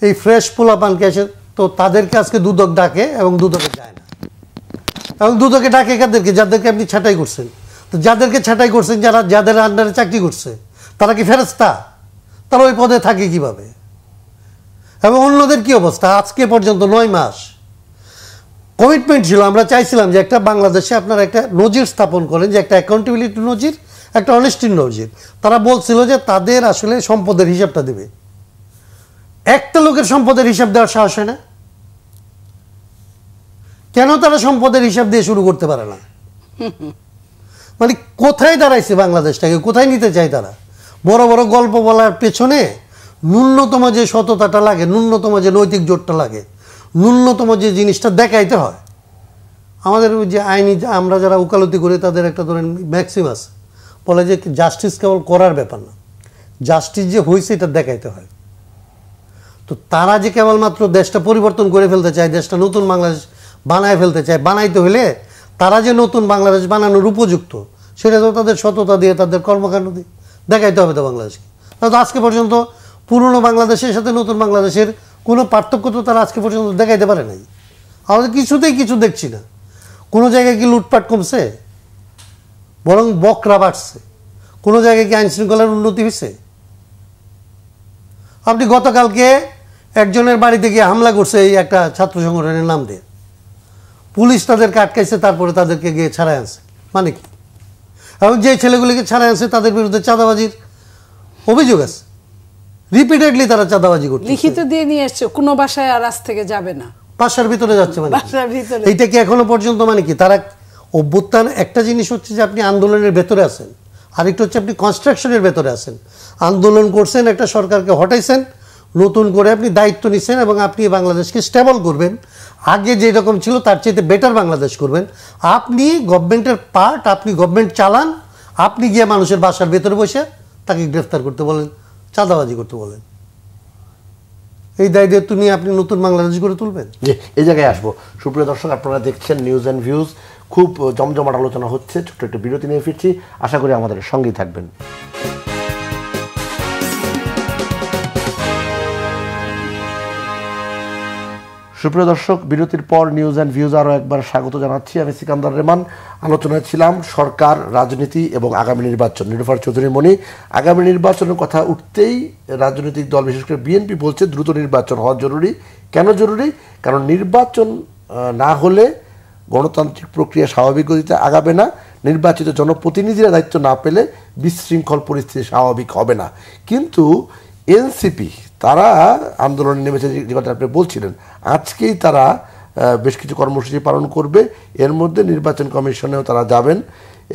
এই ফ্রেশ পোলাপানকে এসে তো তাদেরকে আজকে দুদক ডাকে এবং দুদকে যায় না। এবং দুদকে ডাকে কাদেরকে? যাদেরকে আপনি ছাঁটাই করছেন। তো যাদেরকে ছাঁটাই করছেন, যাদের আন্ডারে চাকরি করছে, তারা কি ফেরেশতা? তারা ওই পদে থাকে কিভাবে? এবং অন্যদের কি অবস্থা? আজকে পর্যন্ত 9 মাস কমিটমেন্ট ছিল, আমরা চাইছিলাম যে একটা বাংলাদেশে আপনারা একটা নজির স্থাপন করেন, যে একটা অ্যাকাউন্টেবিলিটি নজির, একটা অনেস্টির নজির। তারা বলছিল যে তাদের আসলে সম্পদের হিসাবটা দেবে। একটা লোকের সম্পদের হিসাব দেওয়ার সাহস হয় না কেন? তারা সম্পদের হিসাব দিয়ে শুরু করতে পারে না। মানে কোথায় দাঁড়াইছে বাংলাদেশটাকে, কোথায় নিতে চায় তারা? বড় বড় গল্প বলার পেছনে ন্যূনতম যে সততাটা লাগে, ন্যূনতম যে নৈতিক জোরটা লাগে, ন্যূনতম যে জিনিসটা দেখাইতে হয়। আমাদের যে আইনি, আমরা যারা ওকালতি করি, তাদের একটা ধরেন ম্যাক্সিম আছে, বলে যে জাস্টিস কেবল করার ব্যাপার না, জাস্টিস যে হয়েছে এটা দেখাইতে হয়। তো তারা যে কেবলমাত্র দেশটা পরিবর্তন করে ফেলতে চায়, দেশটা নতুন বাংলাদেশ বানায় ফেলতে চায়, বানাইতে হলে তারা যে নতুন বাংলাদেশ বানানোর উপযুক্ত, সেটা তো তাদের সততা দিয়ে, তাদের কর্মকাণ্ড দিয়ে দেখাইতে হবে তো বাংলাদেশকে। তো আজকে পর্যন্ত পুরনো বাংলাদেশের সাথে নতুন বাংলাদেশের কোনো পার্থক্য তো তারা আজকে পর্যন্ত দেখাইতে পারে নাই। আমাদের কিছুতেই কিছু দেখছি না। কোনো জায়গায় কি লুটপাট কমছে? বরং বকরা বাড়ছে। কোনো জায়গায় কি আইনশৃঙ্খলার উন্নতি হয়েছে? আপনি গতকালকে একজনের বাড়িতে গিয়ে হামলা করছে এই একটা ছাত্র সংগঠনের নাম দিয়ে, পুলিশ তাদেরকে আটকাইছে, তারপরে তাদেরকে গিয়ে ছাড়াই আনছে। মানে কি? এবং যে ছেলেগুলিকে ছাড়াই আনছে তাদের বিরুদ্ধে চাঁদাবাজির অভিযোগ আছে, রিপিটেডলি তারা চাঁদাবাজি করছে, লিখিত দিয়ে নিয়ে এসছে, কোনো বাসায় আর আজ থেকে যাবে না, বাসার ভিতরে যাচ্ছে। মানে বাসার ভিতরে এইটা কি এখনো পর্যন্ত মানে কি? তারা অভ্যুত্থান, একটা জিনিস হচ্ছে যে আপনি আন্দোলনের ভেতরে আছেন, আরেকটা হচ্ছে আপনি কনস্ট্রাকশনের ভেতরে আছেন। আন্দোলন করছেন, একটা সরকারকে হটাইছেন, নতুন করে আপনি দায়িত্ব নিচ্ছেন এবং আপনি বাংলাদেশকে স্টেবল করবেন, আগে যেরকম ছিল তার চাইতে বেটার বাংলাদেশ করবেন। আপনি গভর্নমেন্টের পার্ট, আপনি গভর্নমেন্ট চালান, আপনি গিয়ে মানুষের বাসার ভেতরে বসে তাকে গ্রেফতার করতে বলেন, চাঁদাবাজি করতে বলেন। এই দায়িত্ব নিয়ে আপনি নতুন বাংলাদেশ গড়ে তুলবেন? জি, এই জায়গায় আসবো। সুপ্রিয় দর্শক, আপনারা দেখছেন নিউজ অ্যান্ড ভিউজ, খুব জমজমাট আলোচনা হচ্ছে। ছোট্ট একটু বিরতি নিয়ে ফিরছি, আশা করি আমাদের সঙ্গেই থাকবেন। সুপ্রিয় দর্শক, বিরতির পর নিউজ অ্যান্ড ভিউজ আরও একবার স্বাগত জানাচ্ছি। আমি সিকান্দার রেমান। আলোচনায় ছিলাম সরকার, রাজনীতি এবং আগামী নির্বাচন। নিরুফার চৌধুরী মনি, আগামী নির্বাচনের কথা উঠতেই রাজনৈতিক দল বিশেষ করে বিএনপি বলছে দ্রুত নির্বাচন হওয়া জরুরি। কেন জরুরি? কারণ নির্বাচন না হলে গণতান্ত্রিক প্রক্রিয়া স্বাভাবিক গতিতে আগাবে না, নির্বাচিত জনপ্রতিনিধিরা দায়িত্ব না পেলে বিশৃঙ্খল পরিস্থিতি স্বাভাবিক হবে না। কিন্তু এনসিপি তারা আন্দোলনে নেমেছে, যে কথা আপনি বলছিলেন, আজকেই তারা বেশ কিছু কর্মসূচি পালন করবে। এর মধ্যে নির্বাচন কমিশনেও তারা যাবেন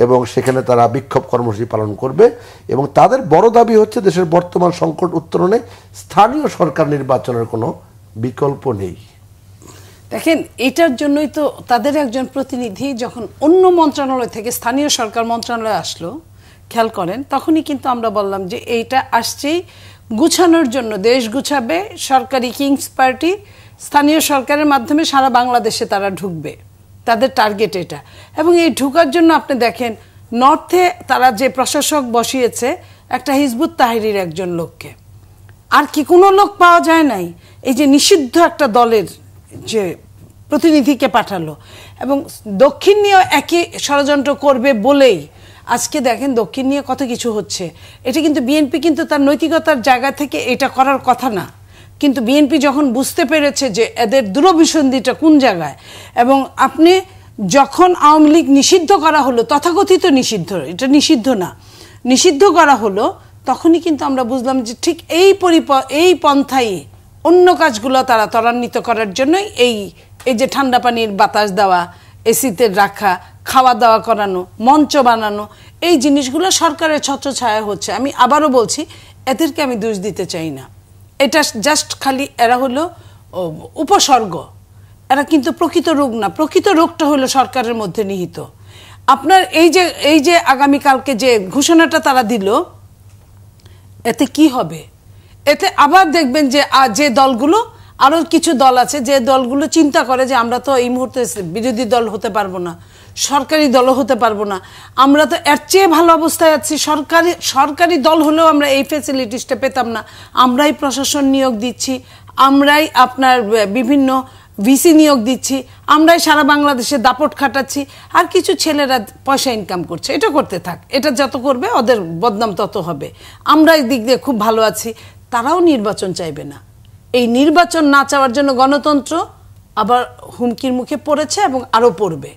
এবং সেখানে তারা বিক্ষোভ কর্মসূচি পালন করবে। এবং তাদের বড় দাবি হচ্ছে দেশের বর্তমান সংকট উত্তরণে স্থানীয় সরকার নির্বাচনের কোনো বিকল্প নেই। দেখেন, এটার জন্যই তো তাদের একজন প্রতিনিধি যখন অন্য মন্ত্রণালয় থেকে স্থানীয় সরকার মন্ত্রণালয়ে আসলো, খেয়াল করেন, তখনই কিন্তু আমরা বললাম যে এইটা আসছেই গুছানোর জন্য, দেশ গুছাবে সরকারি কিংস পার্টি, স্থানীয় সরকারের মাধ্যমে সারা বাংলাদেশে তারা ঢুকবে, তাদের টার্গেট এটা। এবং এই ঢুকার জন্য আপনি দেখেন নর্থে তারা যে প্রশাসক বসিয়েছে একটা হিজবুত তাহরির একজন লোককে, আর কি কোনো লোক পাওয়া যায় নাই। এই যে নিষিদ্ধ একটা দলের যে প্রতিনিধিকে পাঠালো, এবং দক্ষিণ নিয়েও একই ষড়যন্ত্র করবে বলেই আজকে দেখেন দক্ষিণ নিয়ে কত কিছু হচ্ছে। এটা কিন্তু বিএনপি কিন্তু তার নৈতিকতার জায়গা থেকে এটা করার কথা না, কিন্তু বিএনপি যখন বুঝতে পেরেছে যে এদের দূরভিসন্ধিটা কোন জায়গায়, এবং আপনি যখন আওয়ামী লীগ নিষিদ্ধ করা হলো, তথাকথিত নিষিদ্ধ, এটা নিষিদ্ধ না, নিষিদ্ধ করা হলো, তখনই কিন্তু আমরা বুঝলাম যে ঠিক এই পন্থাই অন্য কাজগুলো তারা ত্বরান্বিত করার জন্যই এই যে ঠান্ডা পানির বাতাস দেওয়া, এসিতে রাখা, খাওয়া দাওয়া করানো, মঞ্চ বানানো, এই জিনিসগুলো সরকারের ছত্রছায়া হচ্ছে। আমি আবারও বলছি, এদেরকে আমি দোষ দিতে চাই না, এটা জাস্ট খালি এরা হলো উপসর্গ, এরা কিন্তু প্রকৃত রোগ না। প্রকৃত রোগটা হলো সরকারের মধ্যে নিহিত। আপনার এই যে আগামীকালকে যে ঘোষণাটা তারা দিল, এতে কি হবে? এতে আবার দেখবেন যে দলগুলো, আরও কিছু দল আছে যে দলগুলো চিন্তা করে যে আমরা তো এই মুহূর্তে বিরোধী দল হতে পারবো না, সরকারি দলও হতে পারবো না, আমরা তো এর চেয়ে ভালো অবস্থায় আছি, সরকারি দল হলেও আমরা এই ফ্যাসিলিটিসটা পেতাম না, আমরাই প্রশাসন নিয়োগ দিচ্ছি, আমরাই আপনার বিভিন্ন ভিসি নিয়োগ দিচ্ছি, আমরাই সারা বাংলাদেশে দাপট খাটাচ্ছি, আর কিছু ছেলেরা পয়সা ইনকাম করছে, এটা করতে থাক, এটা যত করবে ওদের বদনাম তত হবে, আমরা এই দিক দিয়ে খুব ভালো আছি। তারাও নির্বাচন চাইবে না। এই নির্বাচন না চাওয়ার জন্য গণতন্ত্র আবার হুমকির মুখে পড়েছে এবং আরও পড়বে।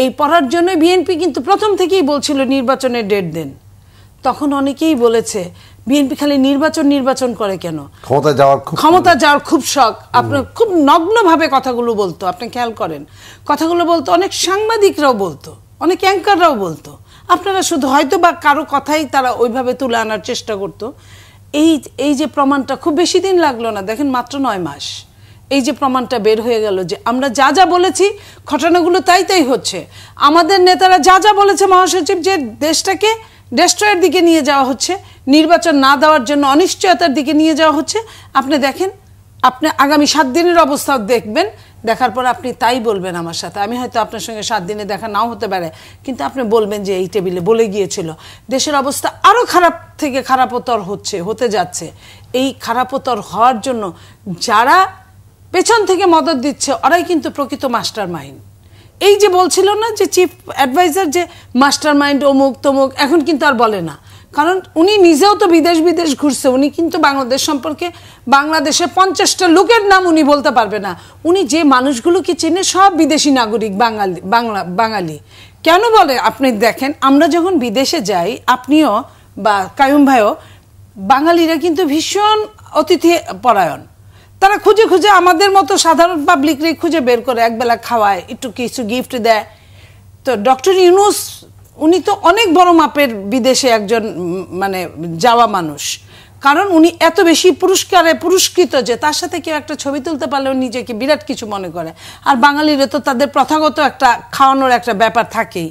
এই পড়ার জন্য বিএনপি কিন্তু প্রথম থেকেই বলছিল নির্বাচনের ডেট দেন। তখন অনেকেই বলেছে বিএনপি খালি নির্বাচন করে কেন, ক্ষমতা যাওয়ার খুব শখ। আপনার খুব নগ্নভাবে কথাগুলো বলতো, আপনি খেয়াল করেন, কথাগুলো বলতো, অনেক সাংবাদিকরাও বলতো, অনেক অ্যাঙ্কাররাও বলতো, আপনারা শুধু হয়তো বা কারো কথাই তারা ওইভাবে তুলে আনার চেষ্টা করতো। এই যে প্রমাণটা খুব বেশি দিন লাগলো না, দেখেন মাত্র 9 মাস, এই যে প্রমাণটা বের হয়ে গেল যে আমরা যা বলেছি ঘটনাগুলো তাই হচ্ছে। আমাদের নেতারা যা বলেছে, মহাসচিব, যে দেশটাকে ডেস্ট্রয়ের দিকে নিয়ে যাওয়া হচ্ছে, নির্বাচন না দেওয়ার জন্য অনিশ্চয়তার দিকে নিয়ে যাওয়া হচ্ছে। আপনি দেখেন, আপনি আগামী 7 দিনের অবস্থা দেখবেন, দেখার পর আপনি তাই বলবেন আমার সাথে। আমি হয়তো আপনার সঙ্গে 7 দিনে দেখা নাও হতে পারে, কিন্তু আপনি বলবেন যে এই টেবিলে বলে গিয়েছিল। দেশের অবস্থা আরও খারাপ থেকে খারাপতর হতে যাচ্ছে। এই খারাপতর হওয়ার জন্য যারা পেছন থেকে মদত দিচ্ছে, ওরাই কিন্তু প্রকৃত মাস্টার মাইন্ড। এই যে বলছিল না যে চিফ অ্যাডভাইজার যে মাস্টার মাইন্ড অমুক তমুক, এখন কিন্তু আর বলে না, কারণ উনি নিজেও তো বিদেশ ঘুরছে। উনি কিন্তু বাংলাদেশ সম্পর্কে, বাংলাদেশে 50টা লোকের নাম উনি বলতে পারবে না। উনি যে মানুষগুলোকে চেনে সব বিদেশি নাগরিক, বাঙালি। কেন বলে? আপনি দেখেন, আমরা যখন বিদেশে যাই, আপনিও বা কায়ুম ভাইও, বাঙালিরা কিন্তু ভীষণ অতিথি পরায়ণ। তারা খুঁজে আমাদের মতো সাধারণ পাবলিকরে খুঁজে বের করে, একবেলা খাওয়ায়, একটু কিছু গিফট দেয়। তো ডক্টর ইউনূস উনি তো অনেক বড় মাপের বিদেশে একজন যাওয়া মানুষ, কারণ উনি এত বেশি পুরস্কারে পুরস্কৃত যে তার সাথে কেউ একটা ছবি তুলতে পারলেও নিজেকে বিরাট কিছু মনে করে। আর বাঙালিরা তো তাদের প্রথাগত একটা খাওয়ানোর একটা ব্যাপার থাকেই।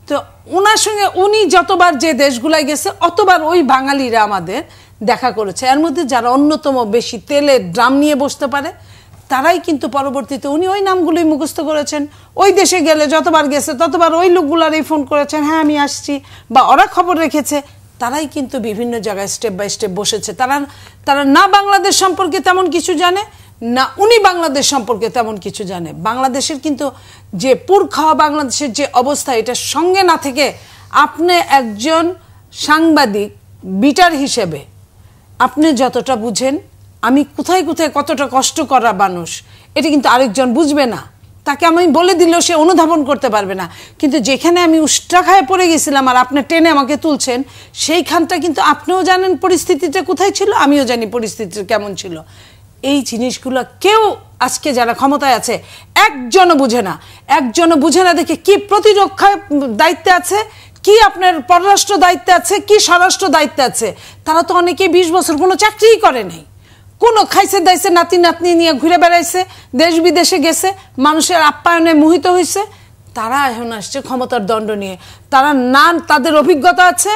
তো ওনার সঙ্গে উনি যতবার যে দেশগুলায় গেছে, অতবার ওই বাঙালিরা আমাদের দেখা করেছে। এর মধ্যে যারা অন্যতম বেশি তেলের ড্রাম নিয়ে বসতে পারে, তারাই কিন্তু পরবর্তীতে উনি ওই নামগুলোই মুখস্থ করেছেন। ওই দেশে গেলে যতবার গেছে ততবার ওই লোকগুলারই ফোন করেছেন, হ্যাঁ আমি আসছি, বা ওরা খবর রেখেছে। তারাই কিন্তু বিভিন্ন জায়গায় স্টেপ বাই স্টেপ বসেছে। তারা না বাংলাদেশ সম্পর্কে তেমন কিছু জানে, না উনি বাংলাদেশ সম্পর্কে তেমন কিছু জানে। বাংলাদেশের কিন্তু যে পুরখাওয়া বাংলাদেশের যে অবস্থা, এটা সঙ্গে না থেকে আপনি একজন সাংবাদিক বিটার হিসেবে আপনি যতটা বুঝেন, আমি কোথায় কোথায় কতটা কষ্ট করা মানুষ, এটা কিন্তু আরেকজন বুঝবে না। তাকে আমি বলে দিলেও সে অনুধাবন করতে পারবে না। কিন্তু যেখানে আমি উষ্টা খায় পড়ে গেছিলাম আর আপনি টেনে আমাকে তুলছেন, সেইখানটা কিন্তু আপনিও জানেন পরিস্থিতিটা কোথায় ছিল, আমিও জানি পরিস্থিতিটা কেমন ছিল। এই জিনিসগুলো কেউ আজকে যারা ক্ষমতায় আছে একজনও বুঝে না। একজনও বুঝে না দেখে কি প্রতিরক্ষায় দায়িত্বে আছে, কি আপনার পররাষ্ট্র দায়িত্বে আছে, কি স্বরাষ্ট্র দায়িত্বে আছে। তারা তো অনেকেই 20 বছর কোনো চাকরিই করে নাই, কোনো খাইছে দাইছে নাতি নাতনি নিয়ে ঘুরে বেড়াইছে, দেশ বিদেশে গেছে, মানুষের আপ্যায়নে মোহিত হয়েছে। তারা এখন আসছে ক্ষমতার দণ্ড নিয়ে। তারা না তাদের অভিজ্ঞতা আছে,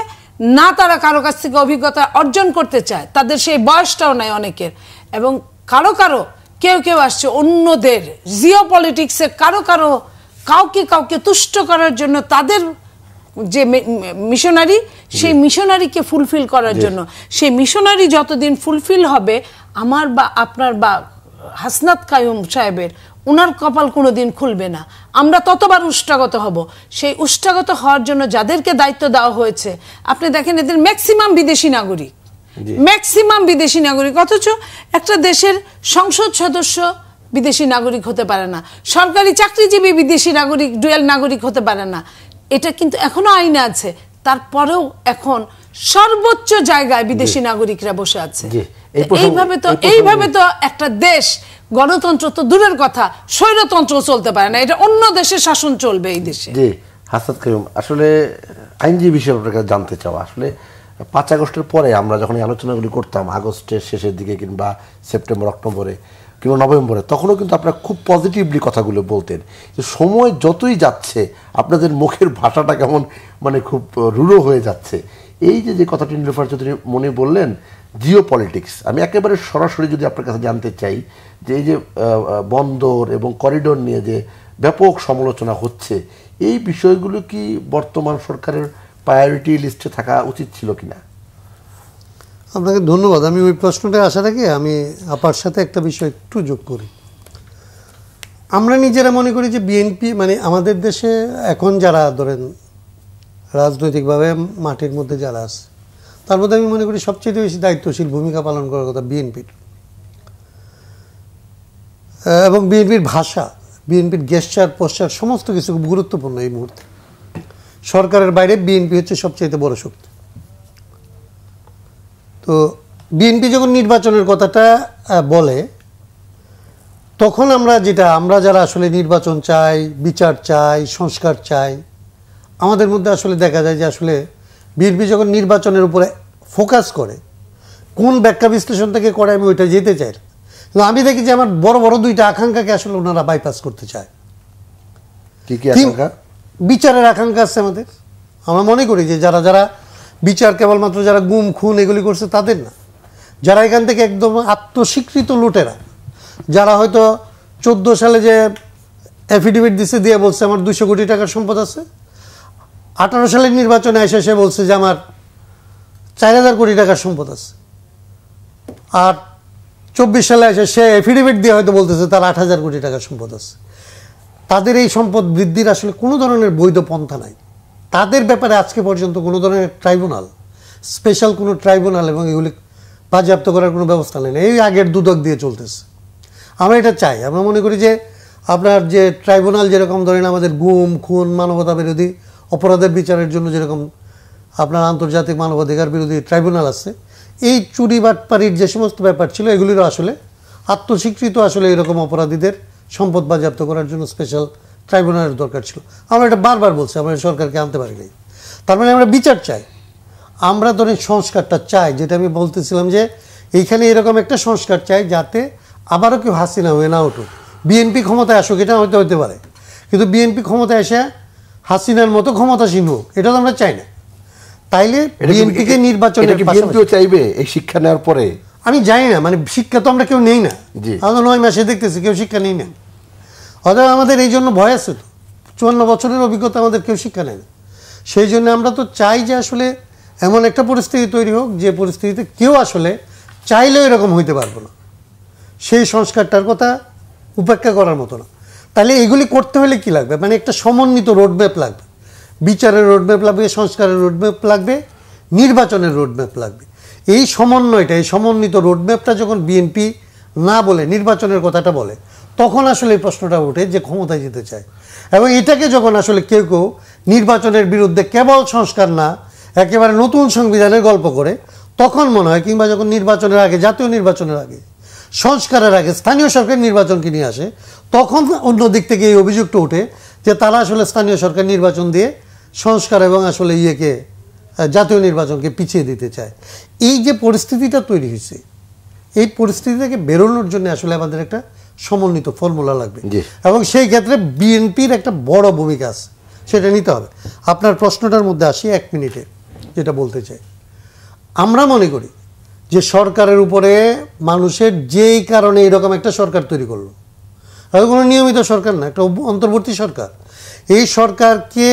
না তারা কারো কাছ থেকে অভিজ্ঞতা অর্জন করতে চায়, তাদের সেই বয়সটাও নাই অনেকের। এবং কারো কারো কেউ কেউ আসছে অন্যদের জিও পলিটিক্সে কাউকে তুষ্ট করার জন্য, তাদের যে মিশনারি, সেই মিশনারিকে ফুলফিল করার জন্য। সেই মিশনারি যতদিন ফুলফিল হবে, আমার বা আপনার বা হাসনাত কাইয়ুম সাহেবের, ওনার কপাল কোনোদিন খুলবে না। আমরা ততবার উষ্টাগত হব। সেই উষ্টাগত হওয়ার জন্য যাদেরকে দায়িত্ব দেওয়া হয়েছে, আপনি দেখেন এদের ম্যাক্সিমাম বিদেশি নাগরিক, অথচ একটা দেশের সংসদ সদস্য বিদেশি নাগরিক হতে পারে না, সরকারি চাকরিজীবী বিদেশি নাগরিক, ডুয়াল নাগরিক হতে পারে না। এটা কিন্তু এখনো আইনে আছে। তারপরেও এখন সর্বোচ্চ জায়গায় বিদেশি নাগরিকরা বসে আছে। এইভাবে তো একটা দেশ, গণতন্ত্র তো দূরের কথা, স্বৈরতন্ত্র চলতে পারে না। এটা অন্য দেশের শাসন চলবে এই দেশে। জি হাসনাত কাইয়ুম, আসলে আইনজীবী হিসেবে আপনার কাছে জানতে চাওয়া, আসলে 5 আগস্টের পরে আমরা যখন এই আলোচনাগুলি করতাম, আগস্টের শেষের দিকে কিংবা সেপ্টেম্বর অক্টোবরে কিংবা নভেম্বরে, তখনও কিন্তু আপনারা খুব পজিটিভলি কথাগুলো বলতেন। যে সময় যতই যাচ্ছে আপনাদের মুখের ভাষাটা কেমন মানে খুব রূঢ় হয়ে যাচ্ছে। এই যে কথাটি নীলুফার চৌধুরী মনে বললেন, জিও পলিটিক্স, আমি একেবারে সরাসরি যদি আপনার কাছে জানতে চাই যে এই যে বন্দর এবং করিডোর নিয়ে যে ব্যাপক সমালোচনা হচ্ছে, এই বিষয়গুলো কি বর্তমান সরকারের প্রায়োরিটি লিস্টে থাকা উচিত ছিল কিনা? আপনাকে ধন্যবাদ। আমি ওই প্রশ্নটা আসার আগে আমি আপার সাথে একটা বিষয় একটু যোগ করি। আমরা নিজেরা মনে করি যে বিএনপি মানে আমাদের দেশে এখন যারা ধরেন রাজনৈতিকভাবে মাটির মধ্যে যারা আছে, তার মধ্যে আমি মনে করি সবচেয়ে বেশি দায়িত্বশীল ভূমিকা পালন করার কথা বিএনপির। এবং বিএনপির ভাষা, বিএনপির গেস্টার পোস্টার সমস্ত কিছু খুব গুরুত্বপূর্ণ এই মুহূর্তে। সরকারের বাইরে বিএনপি হচ্ছে সবচেয়ে বড় শক্তি। তো বিএনপি যখন নির্বাচনের কথাটা বলে, তখন আমরা যারা আসলে নির্বাচন চাই, বিচার চাই, সংস্কার চাই, আমাদের মধ্যে আসলে দেখা যায় যে আসলে বিএনপি যখন নির্বাচনের উপরে ফোকাস করে, কোন ব্যাখ্যা বিশ্লেষণ থেকে করে আমি ওইটা যেতে চাই। কিন্তু আমি দেখি যে আমার বড় বড় 2টা আকাঙ্ক্ষাকে আসলে ওনারা বাইপাস করতে চায়। কি আকাঙ্ক্ষা? বিচারের আকাঙ্ক্ষা আছে আমাদের। আমরা মনে করি যে যারা বিচার কেবলমাত্র যারা গুম খুন এগুলি করছে তাদের না, যারা এখান থেকে একদম আত্মস্বীকৃত লুটেরা, যারা হয়তো 14 সালে যে অ্যাফিডেভিট দিছে দিয়ে বলছে আমার 200 কোটি টাকার সম্পদ আছে, 18 সালের নির্বাচনে এসে সে বলছে যে আমার 4000 কোটি টাকার সম্পদ আছে, আর 24 সালে এসে সে অ্যাফিডেভিট দিয়ে হয়তো বলতেছে তার 8000 কোটি টাকার সম্পদ আছে। তাদের এই সম্পদ বৃদ্ধির আসলে কোনো ধরনের বৈধ পন্থা নাই। তাদের ব্যাপারে আজকে পর্যন্ত কোনো ধরনের ট্রাইব্যুনাল, স্পেশাল কোনো ট্রাইব্যুনাল এবং এগুলি বাজেয়াপ্ত করার কোনো ব্যবস্থা নেই। এই আগের দুদক দিয়ে চলতেছে। আমরা এটা চাই। আমরা মনে করি যে আপনার যে ট্রাইব্যুনাল যেরকম ধরেন আমাদের গুম খুন মানবতা বিরোধী অপরাধের বিচারের জন্য যেরকম আপনার আন্তর্জাতিক মানবাধিকার বিরোধী ট্রাইব্যুনাল আছে, এই চুরি বাটপাড়ির যে সমস্ত ব্যাপার ছিল এগুলিরও আসলে আত্মস্বীকৃত আসলে এরকম অপরাধীদের সম্পদ বাজেয়াপ্ত করার জন্য স্পেশাল ট্রাইব্যুনালের দরকার ছিল। আমরা এটা বারবার বলছি, আমরা সরকারকে আনতে পারি নাই। তার মানে আমরা বিচার চাই, আমরা ধরেন সংস্কারটা চাই, যেটা আমি বলতেছিলাম যে এইখানে এরকম একটা সংস্কার চাই যাতে আবারও কেউ হাসিনা হয়ে না উঠুক। বিএনপি ক্ষমতায় আসুক এটা হয়তো হতে পারে, কিন্তু বিএনপি ক্ষমতায় এসে হাসিনার মতো ক্ষমতাসীন হোক এটা তো আমরা চাই না। তাইলে বিএনপিকে নির্বাচনের বিএনপিও চাইবে এই শিক্ষা নেওয়ার পরে? আমি জানি না, মানে শিক্ষা তো আমরা কেউ নেই না। আমরা 9 মাসে দেখতেছি কেউ শিক্ষা নেই না। অথবা আমাদের এই জন্য ভয় আছে, তো 54 বছরের অভিজ্ঞতা আমাদের কেউ শিক্ষা নেয় না। সেই জন্য আমরা তো চাই যে আসলে এমন একটা পরিস্থিতি তৈরি হোক যে পরিস্থিতিতে কেউ আসলে চাইলেও এরকম হইতে পারবো না। সেই সংস্কারটার কথা উপেক্ষা করার মতো না। তাহলে এগুলি করতে হলে কি লাগবে, মানে একটা সমন্বিত রোডম্যাপ লাগবে, বিচারের রোডম্যাপ লাগবে, সংস্কারের রোডম্যাপ লাগবে, নির্বাচনের রোডম্যাপ লাগবে। এই সমন্বয়টা, এই সমন্বিত রোডম্যাপটা যখন বিএনপি না বলে নির্বাচনের কথাটা বলে, তখন আসলে এই প্রশ্নটা ওঠে যে ক্ষমতায় যেতে চায়। এবং এটাকে যখন আসলে কেউ কেউ নির্বাচনের বিরুদ্ধে কেবল সংস্কার না একেবারে নতুন সংবিধানের গল্প করে, তখন মনে হয়, কিংবা যখন নির্বাচনের আগে, জাতীয় নির্বাচনের আগে, সংস্কারের আগে স্থানীয় সরকার নির্বাচনকে নিয়ে আসে, তখন অন্য দিক থেকে এই অভিযোগটা ওঠে যে তারা আসলে স্থানীয় সরকার নির্বাচন দিয়ে সংস্কার এবং আসলে জাতীয় নির্বাচনকে পিছিয়ে দিতে চায়। এই যে পরিস্থিতিটা তৈরি হয়েছে, এই পরিস্থিতি থেকে বেরোনোর জন্য আসলে আমাদের একটা সমন্বিত ফর্মুলা লাগবে, এবং সেই ক্ষেত্রে বিএনপির একটা বড় ভূমিকা আছে, সেটা নিতে হবে। আপনার প্রশ্নটার মধ্যে আসি 1 মিনিটে, যেটা বলতে চাই, আমরা মনে করি যে সরকারের উপরে মানুষের যেই কারণে এরকম একটা সরকার তৈরি করলো, আর কোনো নিয়মিত সরকার না, একটা অন্তর্বর্তী সরকার, এই সরকারকে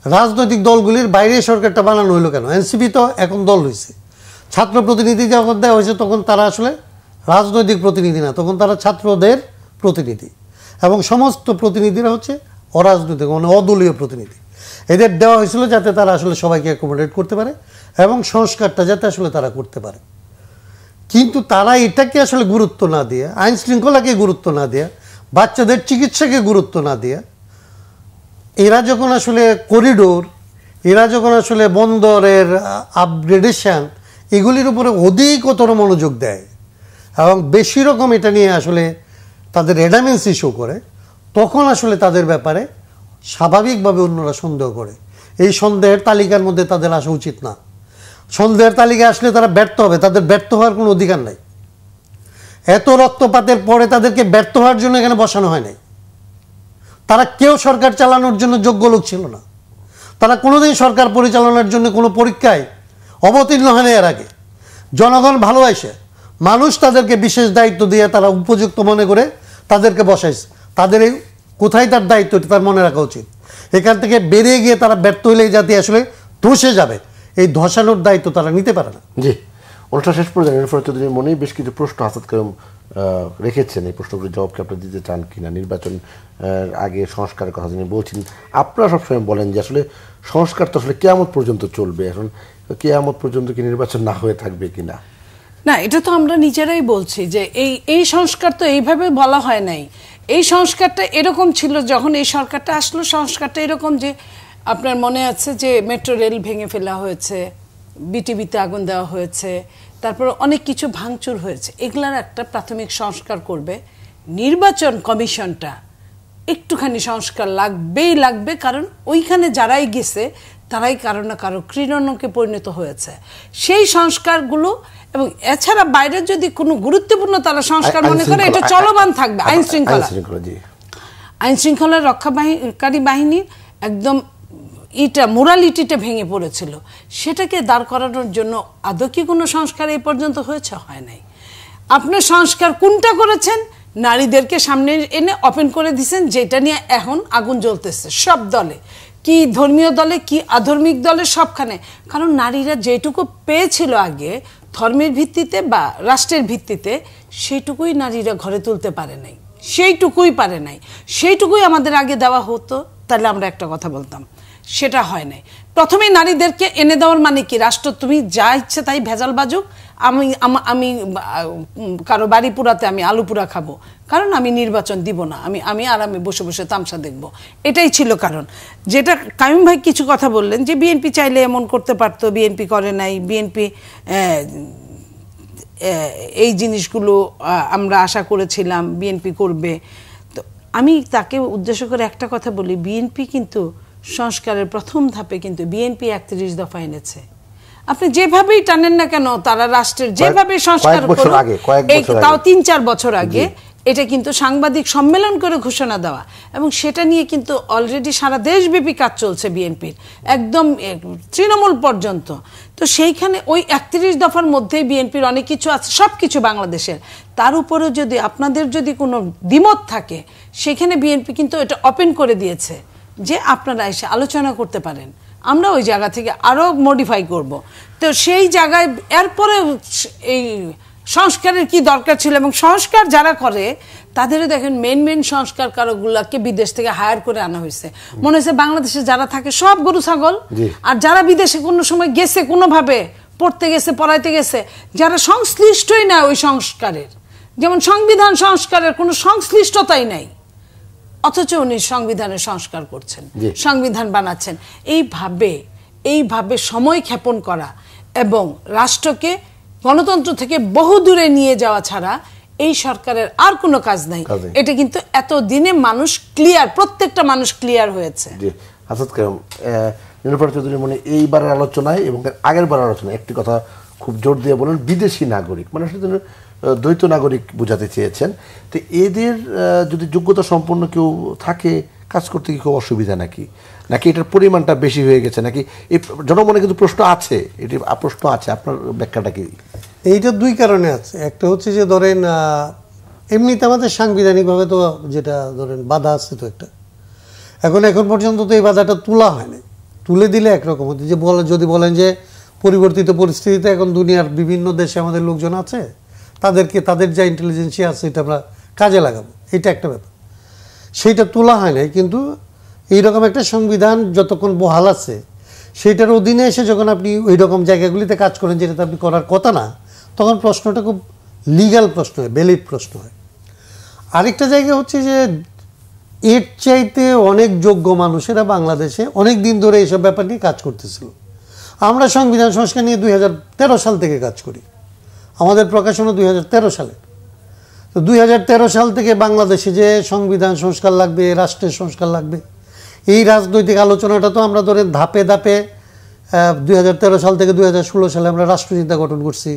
রাজনৈতিক দলগুলির বাইরে সরকারটা বানানো হলো কেন? এনসিপি তো এখন দল হয়েছে, ছাত্র প্রতিনিধি যখন দেওয়া হয়েছে তখন তারা আসলে রাজনৈতিক প্রতিনিধি না, তখন তারা ছাত্রদের প্রতিনিধি, এবং সমস্ত প্রতিনিধিরা হচ্ছে অরাজনৈতিক, মানে অদলীয় প্রতিনিধি। এদের দেওয়া হয়েছিল যাতে তারা আসলে সবাইকে অ্যাকোমোডেট করতে পারে এবং সংস্কারটা যাতে আসলে তারা করতে পারে। কিন্তু তারা এটাকে আসলে গুরুত্ব না দিয়ে, আইন শৃঙ্খলাকে গুরুত্ব না দিয়ে, বাচ্চাদের চিকিৎসাকে গুরুত্ব না দিয়ে, এরা যখন আসলে করিডোর, এরা যখন আসলে বন্দরের আপগ্রেডেশন, এগুলির উপরে অধিকতর মনোযোগ দেয় এবং বেশি রকম এটা নিয়ে আসলে তাদের অ্যাডামেন্সি শো করে, তখন আসলে তাদের ব্যাপারে স্বাভাবিকভাবে অন্যরা সন্দেহ করে। এই সন্দেহের তালিকার মধ্যে তাদের আসা উচিত না। সন্দেহের তালিকায় আসলে তারা ব্যর্থ হবে, তাদের ব্যর্থ হওয়ার কোনো অধিকার নাই। এত রক্তপাতের পরে তাদেরকে ব্যর্থ হওয়ার জন্য এখানে বসানো হয় নাই। তারা কেউ সরকার চালানোর জন্য যোগ্য লোক ছিল না, তারা কোনোদিন সরকার পরিচালনার জন্য কোনো পরীক্ষায় অবতীর্ণ হয় না। এর আগে জনগণ ভালোবাসে, মানুষ তাদেরকে বিশেষ দায়িত্ব দিয়ে তারা উপযুক্ত মনে করে তাদেরকে বসাইছে। তাদের এই কোথায় তার দায়িত্ব তার মনে রাখা উচিত। এখান থেকে বেরিয়ে গিয়ে তারা ব্যর্থ হলে জাতি আসলে ধসে যাবে, এই ধসানোর দায়িত্ব তারা নিতে পারে না। জি, অনুষ্ঠান শেষ পর্যন্ত চৌধুরীর মনেই বেশ কিছু প্রশ্ন হাসাত কায়ুম রেখেছেন। এই প্রশ্নগুলির জবাব কি আপনি দিতে চান কিনা? নির্বাচন আগে সংস্কারের কথা যিনি বলছেন, আপনারা সবসময় বলেন যে আসলে সংস্কার তো আসলে কিয়ামত পর্যন্ত চলবে, এখন কিয়ামত পর্যন্ত কি নির্বাচন না হয়ে থাকবে কিনা? না, এটা তো আমরা নিজেরাই বলছি যে এই সংস্কার তো এইভাবে বলা হয় নাই। এই সংস্কারটা এরকম ছিল যখন এই সরকারটা আসলো, সংস্কারটা এরকম যে আপনার মনে আছে যে মেট্রো রেল ভেঙে ফেলা হয়েছে, বিটিভিতে আগুন দেওয়া হয়েছে, তারপর অনেক কিছু ভাঙচুর হয়েছে, এগুলার একটা প্রাথমিক সংস্কার করবে। নির্বাচন কমিশনটা একটুখানি সংস্কার লাগবে, কারণ ওইখানে যারাই গেছে তারাই কারো না কারো ক্রীড়নকে পরিণত হয়েছে। সেই সংস্কারগুলো, এবং এছাড়া বাইরের যদি কোনো গুরুত্বপূর্ণ তারা সংস্কার মনে করে, এটা চলমান থাকবে। আইন শৃঙ্খলা রক্ষাকারী বাহিনীর একদম মোরালিটিটা ভেঙে পড়েছিল, সেটাকে দাঁড় করানোর জন্য আদৌ কি কোনো সংস্কার এই পর্যন্ত হয়েছে? হয় নাই। আপনার সংস্কার কোনটা করেছেন? নারীদেরকে সামনে এনে ওপেন করে দিয়েছেন, যেটা নিয়ে এখন আগুন জ্বলতেছে সব দলে, কি ধর্মীয় দলে কি আধর্মিক দলে, সবখানে। কারণ নারীরা যেটুকু পেয়েছিল আগে ধর্মের ভিত্তিতে বা রাষ্ট্রের ভিত্তিতে, সেইটুকুই নারীরা ঘরে তুলতে পারে নাই, সেইটুকুই আমাদের আগে দেওয়া হতো, তাহলে আমরা একটা কথা বলতাম। সেটা হয় নাই। প্রথমে নারীদেরকে এনে দেওয়ার মানে কি? রাষ্ট্র তুমি যা ইচ্ছে তাই ভেজাল বাজুক, আমি কারো বাড়ি পুরাতে আমি আলু পুরা খাবো, কারণ আমি নির্বাচন দিব না, আমি আরামে বসে বসে তামসা দেখব, এটাই ছিল কারণ। যেটা কাইম ভাই কিছু কথা বললেন যে বিএনপি চাইলে এমন করতে পারতো, বিএনপি করে নাই, বিএনপি এই জিনিসগুলো আমরা আশা করেছিলাম বিএনপি করবে। তো আমি তাকে উদ্দেশ্য করে একটা কথা বলি, বিএনপি কিন্তু সংস্কারের প্রথম ধাপে কিন্তু বিএনপি 31 দফা এনেছে। আপনি যেভাবেই টানেন না কেন, তারা রাষ্ট্রের যেভাবে সংস্কার তাও 3-4 বছর আগে এটা কিন্তু সাংবাদিক সম্মেলন করে ঘোষণা দেওয়া, এবং সেটা নিয়ে কিন্তু অলরেডি সারা দেশব্যাপী কাজ চলছে বিএনপির, একদম তৃণমূল পর্যন্ত। তো সেইখানে ওই 31 দফার মধ্যেই বিএনপির অনেক কিছু আছে, সব কিছু বাংলাদেশের। তার উপরেও যদি আপনাদের যদি কোনো দ্বিমত থাকে, সেখানে বিএনপি কিন্তু এটা ওপেন করে দিয়েছে যে আপনারা এসে আলোচনা করতে পারেন, আমরা ওই জায়গা থেকে আরও মডিফাই করব। তো সেই জায়গায় এরপরে এই সংস্কারের কি দরকার ছিল, এবং সংস্কার যারা করে তাদেরও দেখেন মেন সংস্কার কারকগুলোকে বিদেশ থেকে হায়ার করে আনা হয়েছে। মনে হয়েছে বাংলাদেশে যারা থাকে সব গরু ছাগল, আর যারা বিদেশে কোনো সময় গেছে কোনোভাবে পড়তে গেছে পড়াইতে গেছে, যারা সংশ্লিষ্টই না ওই সংস্কারের, যেমন সংবিধান সংস্কারের কোনো সংশ্লিষ্টতাই নাই, অথচ উনি সংবিধানের সংস্কার করছেন, সংবিধান বানাচ্ছেন। এইভাবে সময় ক্ষেপণ করা এবং রাষ্ট্রকে গণতন্ত্র থেকে বহু দূরে নিয়ে যাওয়া ছাড়া এই সরকারের আর কোনো কাজ নাই। এটা কিন্তু এত দিনে মানুষ ক্লিয়ার, প্রত্যেকটা মানুষ ক্লিয়ার হয়েছে। আসাদ কাইয়ুম, নিরূপা চৌধুরী মনে এইবারের আলোচনায় এবং আগের বার আলোচনায় একটি কথা খুব জোর দিয়ে বলেন, বিদেশি নাগরিক মানে আসলে দ্বৈত নাগরিক বোঝাতে চেয়েছেন। তো এদের যদি যোগ্যতা সম্পন্ন কেউ থাকে কাজ করতে কি খুব অসুবিধা নাকি এটার পরিমাণটা বেশি হয়ে গেছে নাকি? এই জনমনে কিন্তু প্রশ্ন আছে, এটি প্রশ্ন আছে, আপনার ব্যাখ্যাটা কি? এইটা দুই কারণে আছে। একটা হচ্ছে যে ধরেন এমনিতে আমাদের সাংবিধানিকভাবে তো যেটা ধরেন বাধা আছে তো একটা, এখন পর্যন্ত তো এই বাধাটা তোলা হয়নি। তুলে দিলে একরকম হতো যে যদি বলেন যে পরিবর্তিত পরিস্থিতিতে এখন দুনিয়ার বিভিন্ন দেশে আমাদের লোকজন আছে, তাদের যা ইন্টেলিজেন্সি আছে এটা আমরা কাজে লাগাবো, এটা একটা ব্যাপার, সেইটা তোলা হয় নাই। কিন্তু এইরকম একটা সংবিধান যতক্ষণ বহাল আছে সেইটার অধীনে এসে যখন আপনি ওই রকম জায়গাগুলিতে কাজ করেন যেটাতে আপনি করার কথা না, তখন প্রশ্নটা খুব লিগ্যাল প্রশ্ন হয়, ভ্যালিড প্রশ্ন হয়। আরেকটা জায়গা হচ্ছে যে এর চাইতে অনেক যোগ্য মানুষেরা বাংলাদেশে অনেক দিন ধরে এইসব ব্যাপার নিয়ে কাজ করতেছিল। আমরা সংবিধান সংস্কার নিয়ে 2013 সাল থেকে কাজ করি, আমাদের প্রকাশনা 2013 সালে। তো 2013 সাল থেকে বাংলাদেশে যে সংবিধান সংস্কার লাগবে, রাষ্ট্রের সংস্কার লাগবে, এই রাজনৈতিক আলোচনাটা তো আমরা ধরে ধাপে ধাপে 2013 সাল থেকে 2016 সালে আমরা রাষ্ট্রচিন্তা গঠন করছি।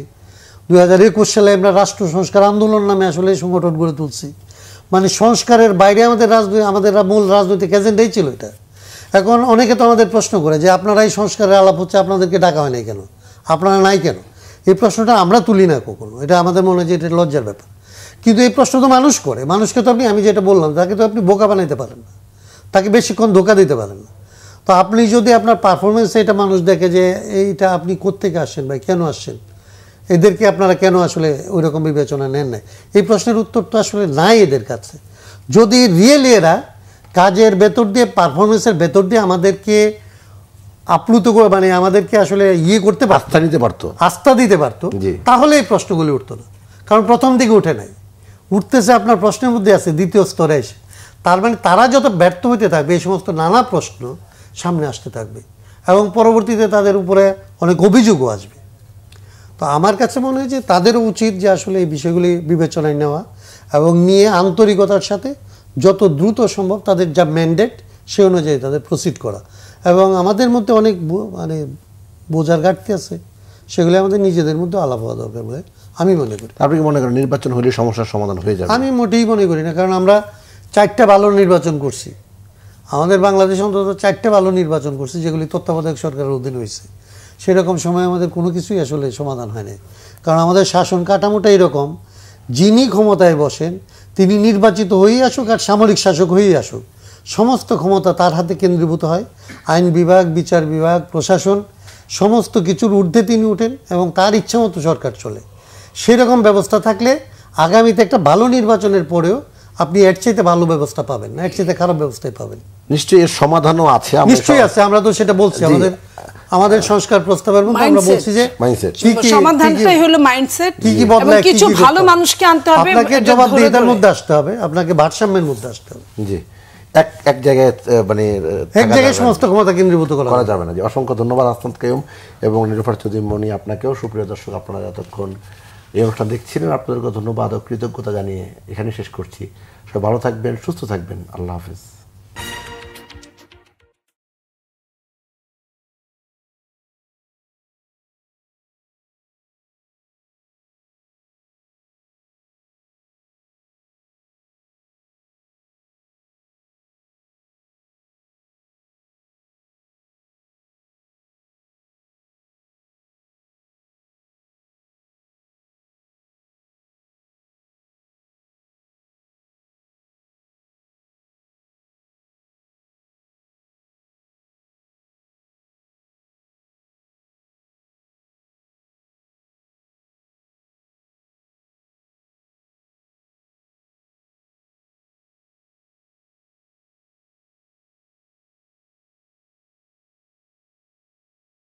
2021 সালে আমরা রাষ্ট্র সংস্কার আন্দোলন নামে আসলে সংগঠন গড়ে তুলছি। মানে সংস্কারের বাইরে আমাদের মূল রাজনৈতিক এজেন্ডাই ছিল এটা। এখন অনেকে তো আমাদের প্রশ্ন করে যে আপনারা এই সংস্কারের আলাপ হচ্ছে, আপনাদেরকে ডাকা হয় নাই কেন, আপনারা নাই কেন? এই প্রশ্নটা আমরা তুলি না কখনো, এটা আমাদের মনে হয় যে এটা লজ্জার ব্যাপার। কিন্তু এই প্রশ্ন তো মানুষ করে, মানুষকে তো আমি যেটা বললাম তাকে তো আপনি বোকা বানাইতে পারেন না, তাকে বেশিক্ষণ ধোকা দিতে পারেন না। তো আপনি যদি আপনার পারফরমেন্সে এটা মানুষ দেখে যে এইটা আপনি কোত্থেকে আসছেন ভাই, কেন আসছেন, এদেরকে আপনারা কেন আসলে ওই রকম বিবেচনা নেন নাই, এই প্রশ্নের উত্তর তো আসলে নাই এদের কাছে। যদি রিয়েলি এরা কাজের ভেতর দিয়ে, পারফরমেন্সের ভেতর দিয়ে আমাদেরকে আপ্লুত করে মানে আমাদেরকে আসলে করতে পারতো, আস্থা দিতে পারতো, তাহলে এই প্রশ্নগুলি উঠতো না। কারণ প্রথম দিকে উঠে নাই, উঠতেছে আপনার প্রশ্নের মধ্যে আছে দ্বিতীয় স্তরে এসে। তার মানে তারা যত ব্যর্থ হইতে থাকবে এই সমস্ত নানা প্রশ্ন সামনে আসতে থাকবে এবং পরবর্তীতে তাদের উপরে অনেক অভিযোগও আসবে। তো আমার কাছে মনে হয় যে তাদেরও উচিত যে আসলে এই বিষয়গুলি বিবেচনায় নেওয়া এবং নিয়ে আন্তরিকতার সাথে যত দ্রুত সম্ভব তাদের যা ম্যান্ডেট সে অনুযায়ী তাদের প্রসিড করা। এবং আমাদের মধ্যে অনেক মানে বোঝার ঘাটতি আছে, সেগুলি আমাদের নিজেদের মধ্যে আলাপ হওয়া দরকার বলে আমি মনে করি। আপনি কি মনে করেন নির্বাচন হলে সমস্যার সমাধান হয়ে যাবে? আমি মোটেই মনে করি না, কারণ আমরা 4টা ভালো নির্বাচন করছি, আমাদের বাংলাদেশে অন্তত 4টা ভালো নির্বাচন করছি যেগুলি তত্ত্বাবধায়ক সরকারের অধীনে হয়েছে। সেরকম সময় আমাদের কোনো কিছুই আসলে সমাধান হয়নি, কারণ আমাদের শাসন কাঠামোটা এরকম, যিনি ক্ষমতায় বসেন তিনি নির্বাচিত হয়েই আসুক আর সামরিক শাসক হয়েই আসুক, সমস্ত ক্ষমতা তার হাতে কেন্দ্রীভূত হয়। আইন বিভাগ, বিচার বিভাগ, প্রশাসন সমস্ত কিছুর ঊর্ধ্বে তিনি উঠেন এবং তার ইচ্ছা মতো সরকার চলে। সেরকম ব্যবস্থা থাকলে আগামীতে একটা ভালো নির্বাচনের পরেও আপনি এর চাইতে ভালো ব্যবস্থা পাবেন না, এর চাইতে খারাপ ব্যবস্থাই পাবেন। নিশ্চয়ই এর সমাধানও আছে, নিশ্চয়ই আছে। আমরা তো সেটা বলছি আমাদের সংস্কার প্রস্তাবের মধ্যে আমরা বলছি যে সমাধানটাই হলো মাইন্ডসেট, কি কি বদলায়, কিছু ভালো মানুষকে আনতে হবে, আপনাকে জবাবদিহিতার মধ্যে আসতে হবে, আপনাকে ভারসাম্যের মধ্যে আসতে হবে। জি, এক জায়গায় মানে এক জায়গায় সমস্ত ক্ষমতা কেন্দ্রীভূত করা যাবে না। জি, অসংখ্য ধন্যবাদ আসাদ কাইয়ুম এবং নিরূপা চৌধুরী মনি আপনাকেও। সুপ্রিয় দর্শক, আপনারা যতক্ষণ এই অনুষ্ঠান দেখছিলেন আপনাদেরকে ধন্যবাদ ও কৃতজ্ঞতা জানিয়ে এখানে শেষ করছি। সবাই ভালো থাকবেন, সুস্থ থাকবেন, আল্লাহ হাফেজ।